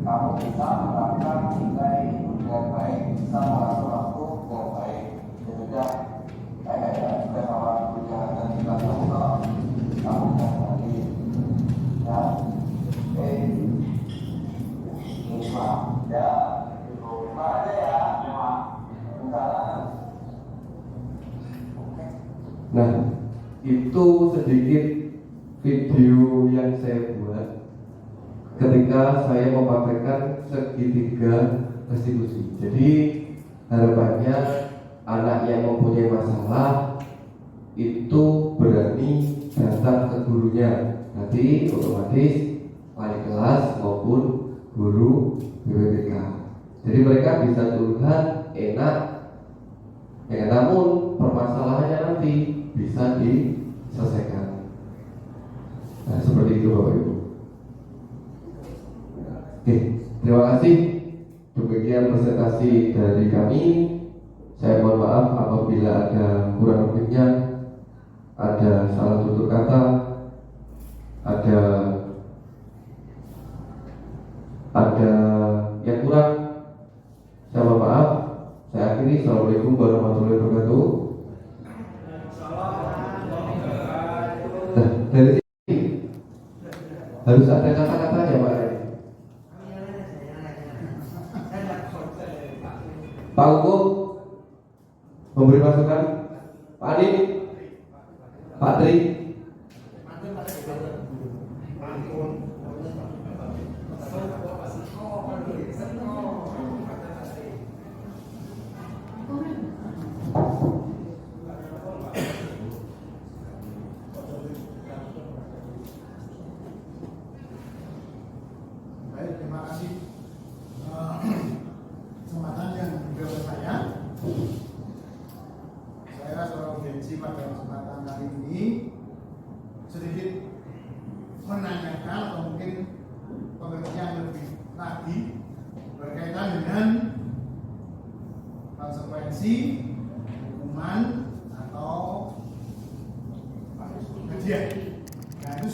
kamu bisa menerapkan nilai itu dengan baik, bisa mengatur waktu dengan baik. Ya sudah, saya sudah sama punya dan kita kamu kalau kamu sudah tadi ya. Ini Pak, ya, terima aja ya, Pak. Misalnya. Nah, itu sedikit video yang saya buat ketika saya mempraktekkan segitiga restitusi. Jadi harapannya anak yang mempunyai masalah itu berani datang ke gurunya. Nanti otomatis wali kelas maupun guru BPPK. Jadi mereka bisa curhat enak. Ya, namun permasalahannya nanti bisa diselesaikan. Nah, seperti itu Bapak Ibu. Oke, terima kasih. Demikian presentasi dari kami. Saya mohon maaf apabila ada kurang lebihnya, ada salah tutur kata, ada yang kurang. Saya mohon maaf. Saya akhiri. Assalamualaikum warahmatullahi wabarakatuh. Nah, dari sini harus ada kata-katanya Pak. Pak Hukum memberi masukan. Pak Adi, Pak Tri. konsekuensi pada kesempatan kali ini sedikit menanyakan atau mungkin pengertian lebih lagi berkaitan dengan konsekuensi hukuman atau hadiah. Nah itu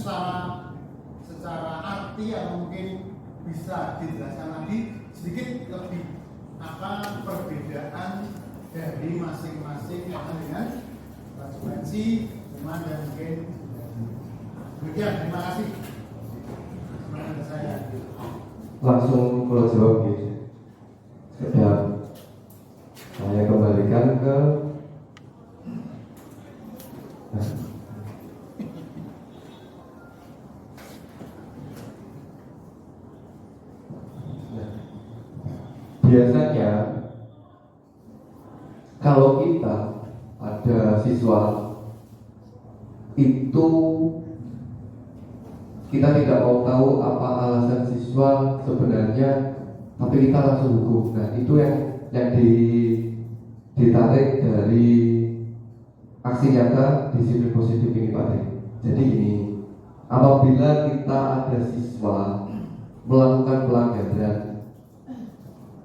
secara arti atau mungkin bisa dijelaskan lagi sedikit lebih apa perbedaan dari masing-masing yang dengan konsekuensi hukuman dan mungkin demikian. Terima kasih. Menurut saya Langsung kalau jawab gitu. Sudah saya kembalikan ke biasanya kalau kita ada siswa itu kita tidak mau tahu apa alasan siswa sebenarnya, tapi kita langsung hukum. Nah itu yang ditarik dari aksi nyata disiplin positif ini Pak. Jadi ini apabila kita ada siswa melakukan pelanggaran,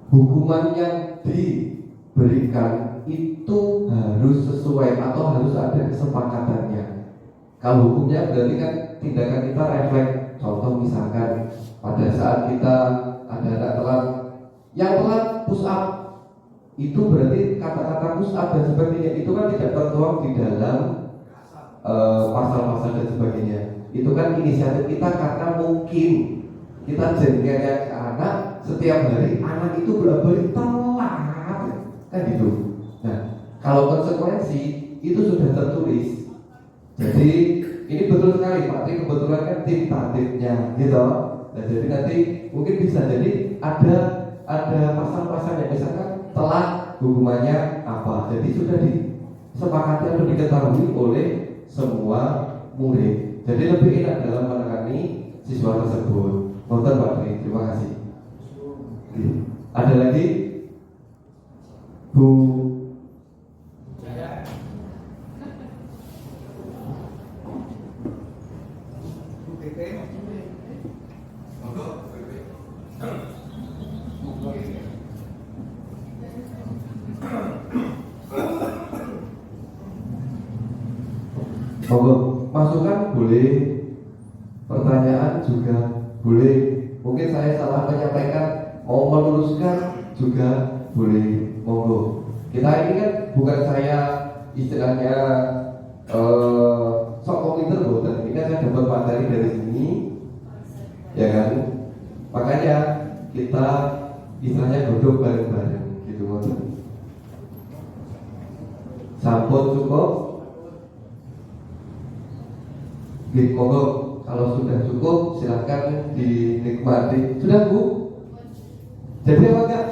hukuman yang diberikan itu harus sesuai atau harus ada kesepakatannya. Kalau hukumnya berarti kan tindakan kita refleks. Contoh misalkan pada saat kita ada anak telat, yang telat push up, itu berarti kata-kata push up dan sebagainya itu kan tidak tertuang di dalam pasal-pasal dan sebagainya. Itu kan inisiatif kita karena mungkin kita jengkelnya ke anak setiap hari, anak itu bolak-balik telat kan gitu. Nah kalau konsekuensi itu sudah tertulis. Jadi ini betul sekali Pak Tri, kebetulan kan tim tatipnya gitu. Nah jadi nanti mungkin bisa jadi ada pasal-pasal yang misalkan telat hukumannya apa. Jadi sudah disepakati atau diketahui oleh semua murid. Jadi lebih enak dalam menangani siswa tersebut. Mohon Pak Tri, terima kasih. Ada lagi Bu masukan boleh, pertanyaan juga boleh. Mungkin saya salah menyampaikan, mau meluruskan juga boleh, monggo. Kita ini kan bukan saya istilahnya sok komputer boten. Ini kan saya dapat materi dari sini, ya kan. Makanya kita istilahnya duduk bareng-bareng gitu, monggo. Sampun cukup. Monggo, kalau sudah cukup silakan dinikmati. Sudah Bu? Jadi apa enggak?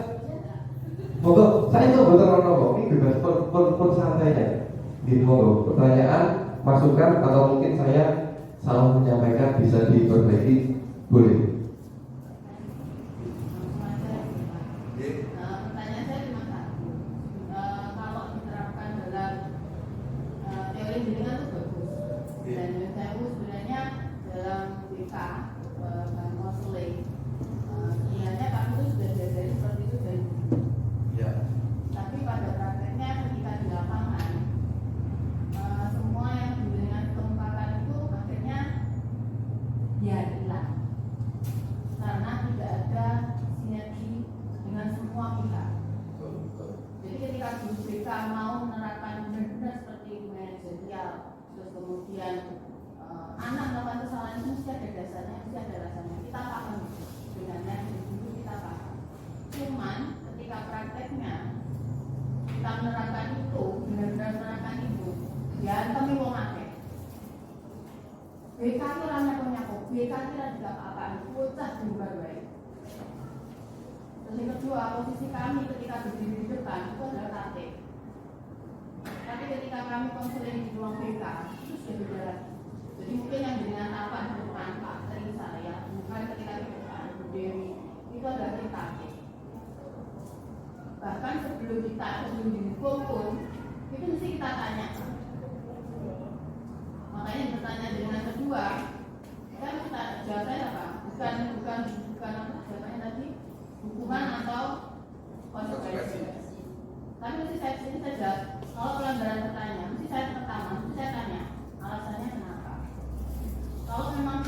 Monggo, saya itu betul ngomong ini bebas per santainya. Monggo, pertanyaan, masukan atau mungkin saya salah menyampaikan bisa diperbaiki, boleh. Pertanyaan saya cuma satu. Kalau diterapkan dalam teori jaringan itu bagus. Dan saya sebenarnya dalam BK dan konseling sebenarnya kami itu sudah diajari seperti itu dari dulu. Ya. Tapi pada prakteknya ketika di lapangan semua yang dengan kemukakan itu akhirnya ya hilang karena tidak ada sinergi dengan semua pihak. Jadi ketika guru BK mau menerapkan benar-benar seperti manajerial, terus kemudian anak melakukan kesalahan itu mesti ada dasarnya, mesti ada rasanya. Kita paham dengan itu kita paham. Cuman ketika prakteknya kita menerapkan itu, benar-benar menerapkan itu, ya kami mau pakai. BK kira punya kok, BK kira juga apa-apaan, bocah di luar baik. Terus yang kedua, posisi kami ketika berdiri di depan itu adalah tatip. Tapi ketika kami konseling di ruang BK itu sudah beda lagi. Jadi mungkin yang dengan apa di depan Pak Tri saya, bukan ketika di depan Bu Dewi, itu adalah kita. Bahkan sebelum dihukum pun itu mesti kita tanya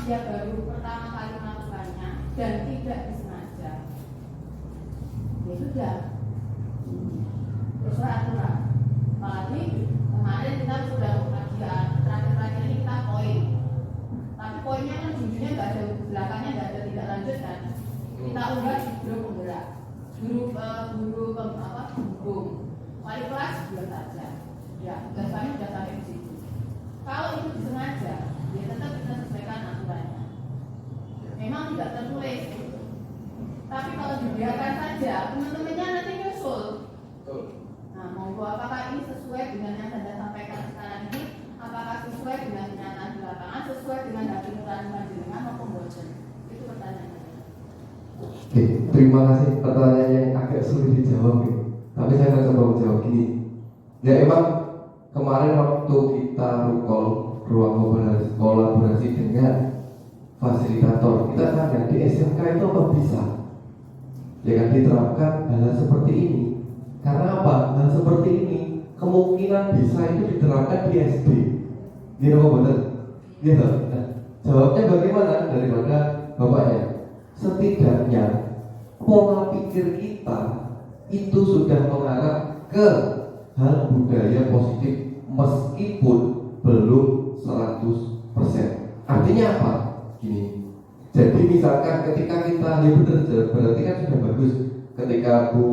dia baru pertama kali melakukannya dan tidak disengaja, ya sudah, sesuai aturan. Apalagi kemarin kita sudah terakhir-terakhir ini kita poin, tapi poinnya kan jujurnya nggak ada, belakangnya nggak ada tidak lanjut kan. Kita unggah di grup penggerak, guru hukum, wali kelas biar saja. Ya, tugas kami sudah sampai di situ. Kalau itu disengaja, ya tetap kita sesuaikan aturannya. Memang tidak tertulis, tapi kalau dibiarkan saja, teman-temannya nanti nyusul. Nah, monggo apakah ini sesuai dengan yang Anda sampaikan sekarang ini? Apakah sesuai dengan kenyataan di lapangan, sesuai dengan hati nurani panjenengan maupun bosen? Itu pertanyaannya. Oke, terima kasih. Pertanyaan yang agak sulit dijawab ya. Tapi saya akan coba menjawab gini. Ya emang kemarin waktu kita recall ruang kolaborasi dengan fasilitator, kita tanya di SMK itu apa bisa? Ya kan diterapkan hal seperti ini. Karena apa? Hal seperti ini kemungkinan bisa itu diterapkan di SD. Gitu kok betul? Gitu. Nah, jawabnya bagaimana daripada bapaknya? Setidaknya pola pikir kita itu sudah mengarah ke hal budaya positif meskipun belum 100%. Artinya apa? Gini. Jadi misalkan ketika kita berarti kan sudah bagus ketika Bu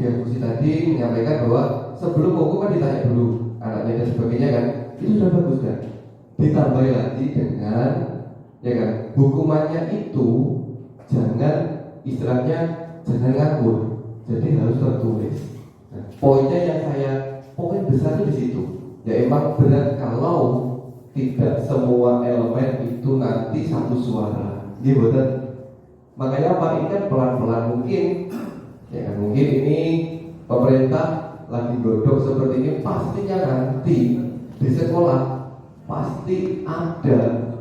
Diakusi tadi menyampaikan bahwa sebelum hukum kan ditanya dulu anaknya dan sebagainya kan, itu sudah bagus kan. Ditambah lagi dengan ya kan hukumannya itu jangan istilahnya jangan nganggur, jadi harus tertulis. Nah, poinnya yang poin besar itu di situ. Ya emang benar kalau tidak semua elemen itu nanti satu suara, gitu betul. Makanya apa ini kan pelan-pelan mungkin, ya kan mungkin ini pemerintah lagi godok seperti ini pastinya nanti di sekolah pasti ada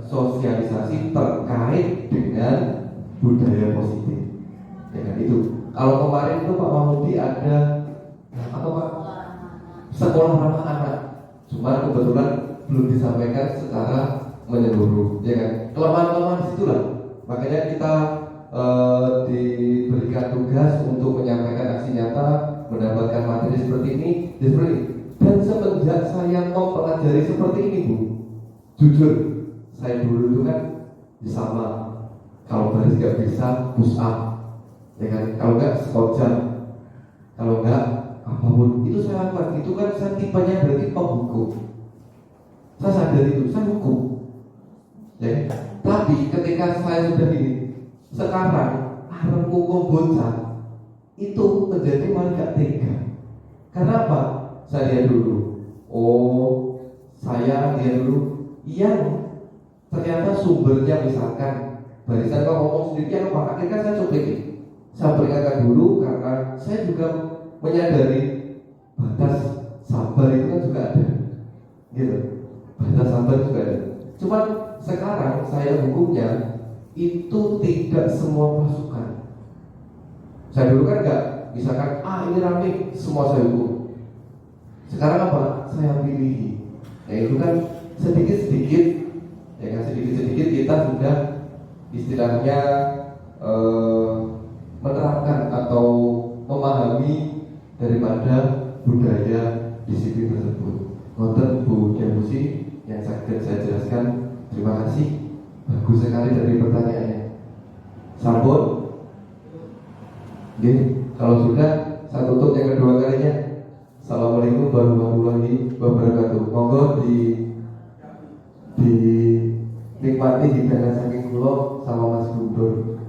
sosialisasi terkait dengan budaya positif, ya kan itu. Kalau kemarin itu Pak Mahmudi ada atau Pak sekolah ramah anak, cuma kebetulan belum disampaikan secara menyeluruh, ya kan. Kelemahan-kelemahan disitulah, makanya kita diberikan tugas untuk menyampaikan aksi nyata, mendapatkan materi seperti ini, ya seperti ini. Dan semenjak saya mempelajari seperti ini Bu, jujur saya dulu itu kan sama. Kalau baris nggak bisa push up, ya kan. Kalau nggak squat jump, kalau nggak apapun itu saya lakukan. Itu kan saya tipenya berarti penghukum. Saya sadar itu, saya hukum. Ya. Tapi ketika saya sudah ini, sekarang arep hukum bocah itu menjadi malah gak tega. Karena apa? Saya lihat dulu. Oh, saya lihat dulu yang ternyata sumbernya misalkan barisan kok ngomong sendiri apa? Akhirnya saya cobain. Saya peringatkan dulu karena saya juga menyadari batas sabar itu kan juga ada, gitu. Batas sabar juga ada. Cuman sekarang saya hukumnya itu tidak semua pasukan. Saya dulu kan enggak, misalkan ini rame semua saya hukum. Sekarang apa? Saya pilih. Ya itu kan sedikit-sedikit, ya kan sedikit-sedikit kita sudah istilahnya menerapkan atau memahami daripada budaya disiplin tersebut. Konten Bu Diakusi yang saya jelaskan, terima kasih. Bagus sekali dari pertanyaannya. Sampun? Oke, kalau sudah saya tutup yang kedua kalinya. Assalamualaikum warahmatullahi wabarakatuh. Monggo nikmati hidangan saking kula sama Mas Guntur.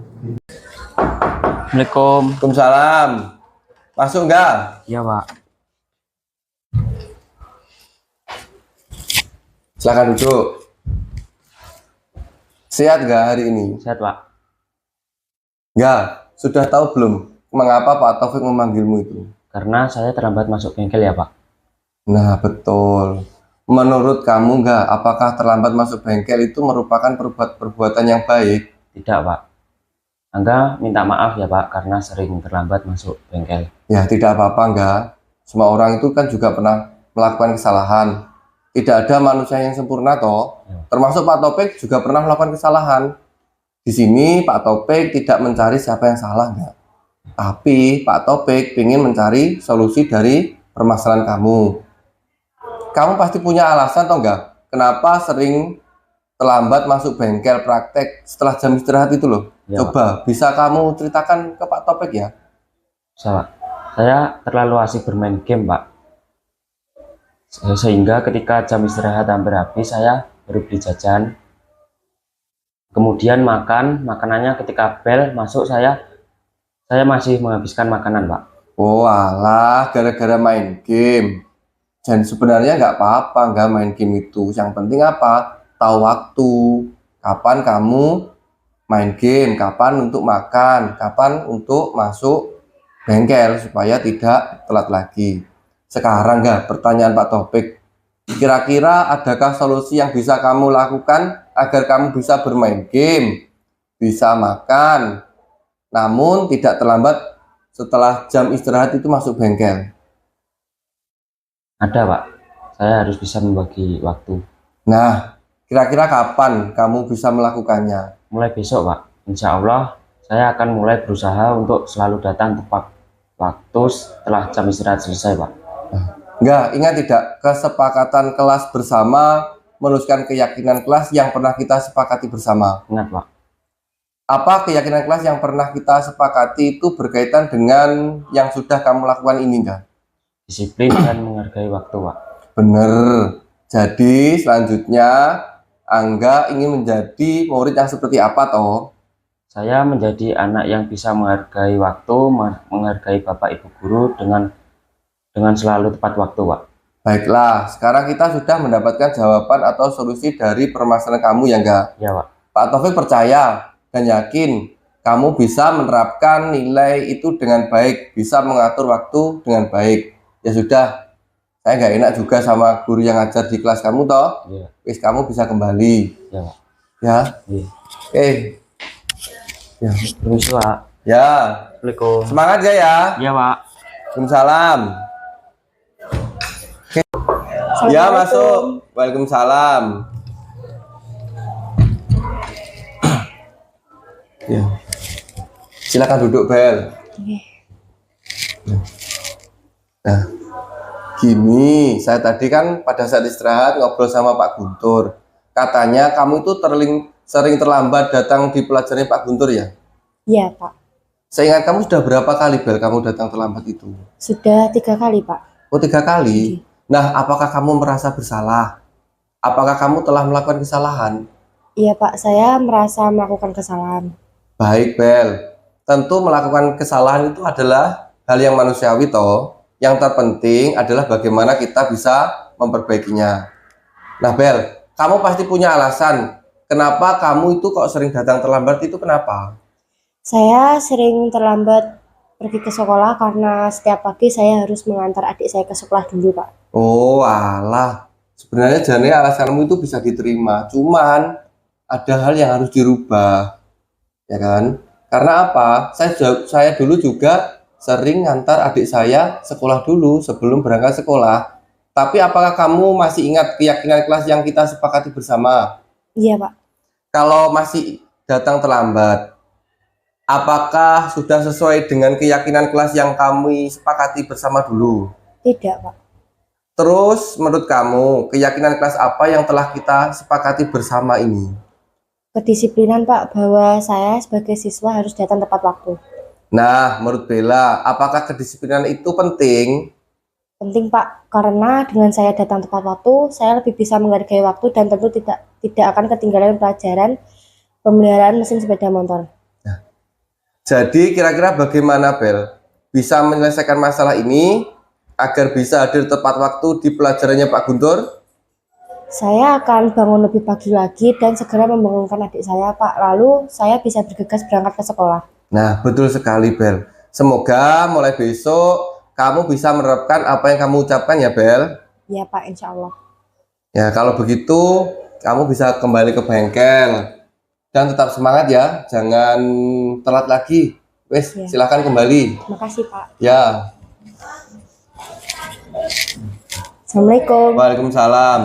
Assalamualaikum. Waalaikumsalam. Masuk enggak? Iya Pak. Silakan duduk. Sehat enggak hari ini? Sehat Pak. Enggak. Sudah tahu belum mengapa Pak Taufik memanggilmu itu? Karena saya terlambat masuk bengkel ya Pak. Nah betul. Menurut kamu enggak, apakah terlambat masuk bengkel itu merupakan perbuatan yang baik? Tidak Pak. Angga minta maaf ya Pak karena sering terlambat masuk bengkel. Ya tidak apa-apa enggak. Semua orang itu kan juga pernah melakukan kesalahan. Tidak ada manusia yang sempurna toh. Termasuk Pak Topik juga pernah melakukan kesalahan. Di sini Pak Topik tidak mencari siapa yang salah enggak. Tapi Pak Topik ingin mencari solusi dari permasalahan kamu. Kamu pasti punya alasan toh enggak? Kenapa sering terlambat masuk bengkel praktek setelah jam istirahat itu loh? Ya, Coba bisa kamu ceritakan ke Pak Topik ya? Bisa, Pak. Saya terlalu asik bermain game, Pak. Sehingga ketika jam istirahat hampir habis, saya baru beli jajan. Kemudian makanannya ketika bel masuk saya masih menghabiskan makanan, Pak. Oh alah, gara-gara main game. Dan sebenarnya nggak apa-apa nggak main game itu. Yang penting apa? Tahu waktu. Kapan kamu main game, kapan untuk makan, kapan untuk masuk bengkel supaya tidak telat lagi. Sekarang nggak, pertanyaan Pak Topik. Kira-kira adakah solusi yang bisa kamu lakukan agar kamu bisa bermain game, bisa makan, namun tidak terlambat setelah jam istirahat itu masuk bengkel? Ada, Pak. Saya harus bisa membagi waktu. Nah, kira-kira kapan kamu bisa melakukannya? Mulai besok, Pak. Insya Allah, saya akan mulai berusaha untuk selalu datang tepat waktu setelah jam istirahat selesai, Pak. Enggak, ingat tidak? Kesepakatan kelas bersama meneruskan keyakinan kelas yang pernah kita sepakati bersama. Ingat, Pak. Apa keyakinan kelas yang pernah kita sepakati itu berkaitan dengan yang sudah kamu lakukan ini enggak? Disiplin dan menghargai waktu, Pak. Bener. Jadi selanjutnya Angga ingin menjadi murid yang seperti apa toh? Saya menjadi anak yang bisa menghargai waktu, menghargai Bapak Ibu guru dengan selalu tepat waktu, Pak. Baiklah, sekarang kita sudah mendapatkan jawaban atau solusi dari permasalahan kamu ya enggak? Ya, Pak. Pak Taufik percaya dan yakin kamu bisa menerapkan nilai itu dengan baik, bisa mengatur waktu dengan baik. Ya sudah, saya nggak enak juga sama guru yang ngajar di kelas kamu toh. Ya. Wis kamu bisa kembali. Ya, Pak. Ya. Iya. Oke. Ya. Permisi, Pak. Ya. Assalamualaikum. Semangat ya ya. Iya, Pak. Waalaikumsalam. Oke. Ya masuk. Waalaikumsalam. Ya. Silakan duduk, Bel. Nah, gini, saya tadi kan pada saat istirahat ngobrol sama Pak Guntur. Katanya kamu itu sering terlambat datang di pelajaran Pak Guntur ya? Iya, Pak. Saya ingat kamu sudah berapa kali, Bel, kamu datang terlambat itu? Sudah 3 kali, Pak. Oh, 3 kali? Nah, apakah kamu merasa bersalah? Apakah kamu telah melakukan kesalahan? Iya, Pak. Saya merasa melakukan kesalahan. Baik, Bel. Tentu melakukan kesalahan itu adalah hal yang manusiawi toh. Yang terpenting adalah bagaimana kita bisa memperbaikinya. Nah, Bel, kamu pasti punya alasan. Kenapa kamu itu kok sering datang terlambat itu kenapa? Saya sering terlambat pergi ke sekolah karena setiap pagi saya harus mengantar adik saya ke sekolah dulu, Pak. Oh, alah. Sebenarnya jane alasanmu itu bisa diterima. Cuman ada hal yang harus dirubah. Ya kan? Karena apa? Saya dulu juga sering ngantar adik saya sekolah dulu sebelum berangkat sekolah. Tapi apakah kamu masih ingat keyakinan kelas yang kita sepakati bersama? Iya, Pak. Kalau masih datang terlambat, apakah sudah sesuai dengan keyakinan kelas yang kami sepakati bersama dulu? Tidak, Pak. Terus menurut kamu, keyakinan kelas apa yang telah kita sepakati bersama ini? Kedisiplinan, Pak, bahwa saya sebagai siswa harus datang tepat waktu. Nah, menurut Bella, apakah kedisiplinan itu penting? Penting, Pak, karena dengan saya datang tepat waktu, saya lebih bisa menghargai waktu dan tentu tidak akan ketinggalan pelajaran pemeliharaan mesin sepeda motor. Jadi kira-kira bagaimana, Bel? Bisa menyelesaikan masalah ini agar bisa hadir tepat waktu di pelajarannya Pak Guntur? Saya akan bangun lebih pagi lagi dan segera membangunkan adik saya, Pak. Lalu saya bisa bergegas berangkat ke sekolah. Nah, betul sekali, Bel. Semoga mulai besok kamu bisa menerapkan apa yang kamu ucapkan ya, Bel. Ya, Pak, insya Allah. Ya, kalau begitu kamu bisa kembali ke bengkel. Dan tetap semangat ya, jangan telat lagi. Wes, Ya. silakan kembali. Makasih, Pak. Ya. Assalamualaikum. Waalaikumsalam.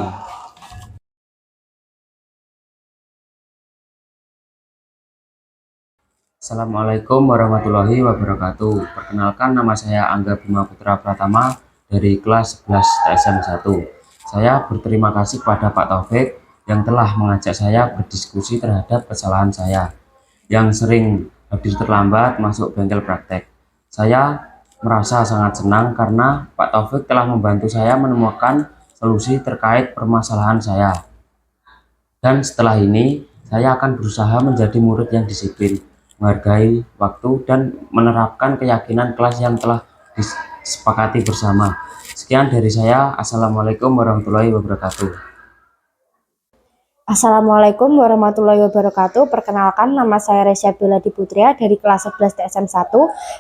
Assalamualaikum warahmatullahi wabarakatuh. Perkenalkan, nama saya Angga Bima Putra Pratama dari kelas 11 TSM 1. Saya berterima kasih kepada Pak Taufik yang telah mengajak saya berdiskusi terhadap kesalahan saya yang sering hadir terlambat masuk bengkel praktek. Saya merasa sangat senang karena Pak Taufik telah membantu saya menemukan solusi terkait permasalahan saya. Dan setelah ini, saya akan berusaha menjadi murid yang disiplin, menghargai waktu, dan menerapkan keyakinan kelas yang telah disepakati bersama. Sekian dari saya. Assalamualaikum warahmatullahi wabarakatuh. Assalamualaikum warahmatullahi wabarakatuh. Perkenalkan, nama saya Resya Beladi Putria dari kelas 11 TSM 1.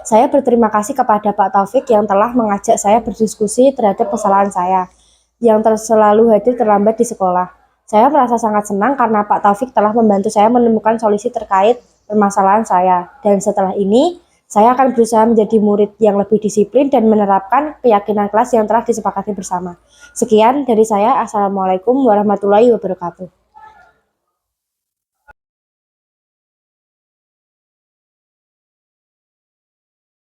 Saya berterima kasih kepada Pak Taufik yang telah mengajak saya berdiskusi terhadap kesalahan saya yang selalu hadir terlambat di sekolah. Saya merasa sangat senang karena Pak Taufik telah membantu saya menemukan solusi terkait permasalahan saya. Dan setelah ini, saya akan berusaha menjadi murid yang lebih disiplin dan menerapkan keyakinan kelas yang telah disepakati bersama. Sekian dari saya. Assalamualaikum warahmatullahi wabarakatuh.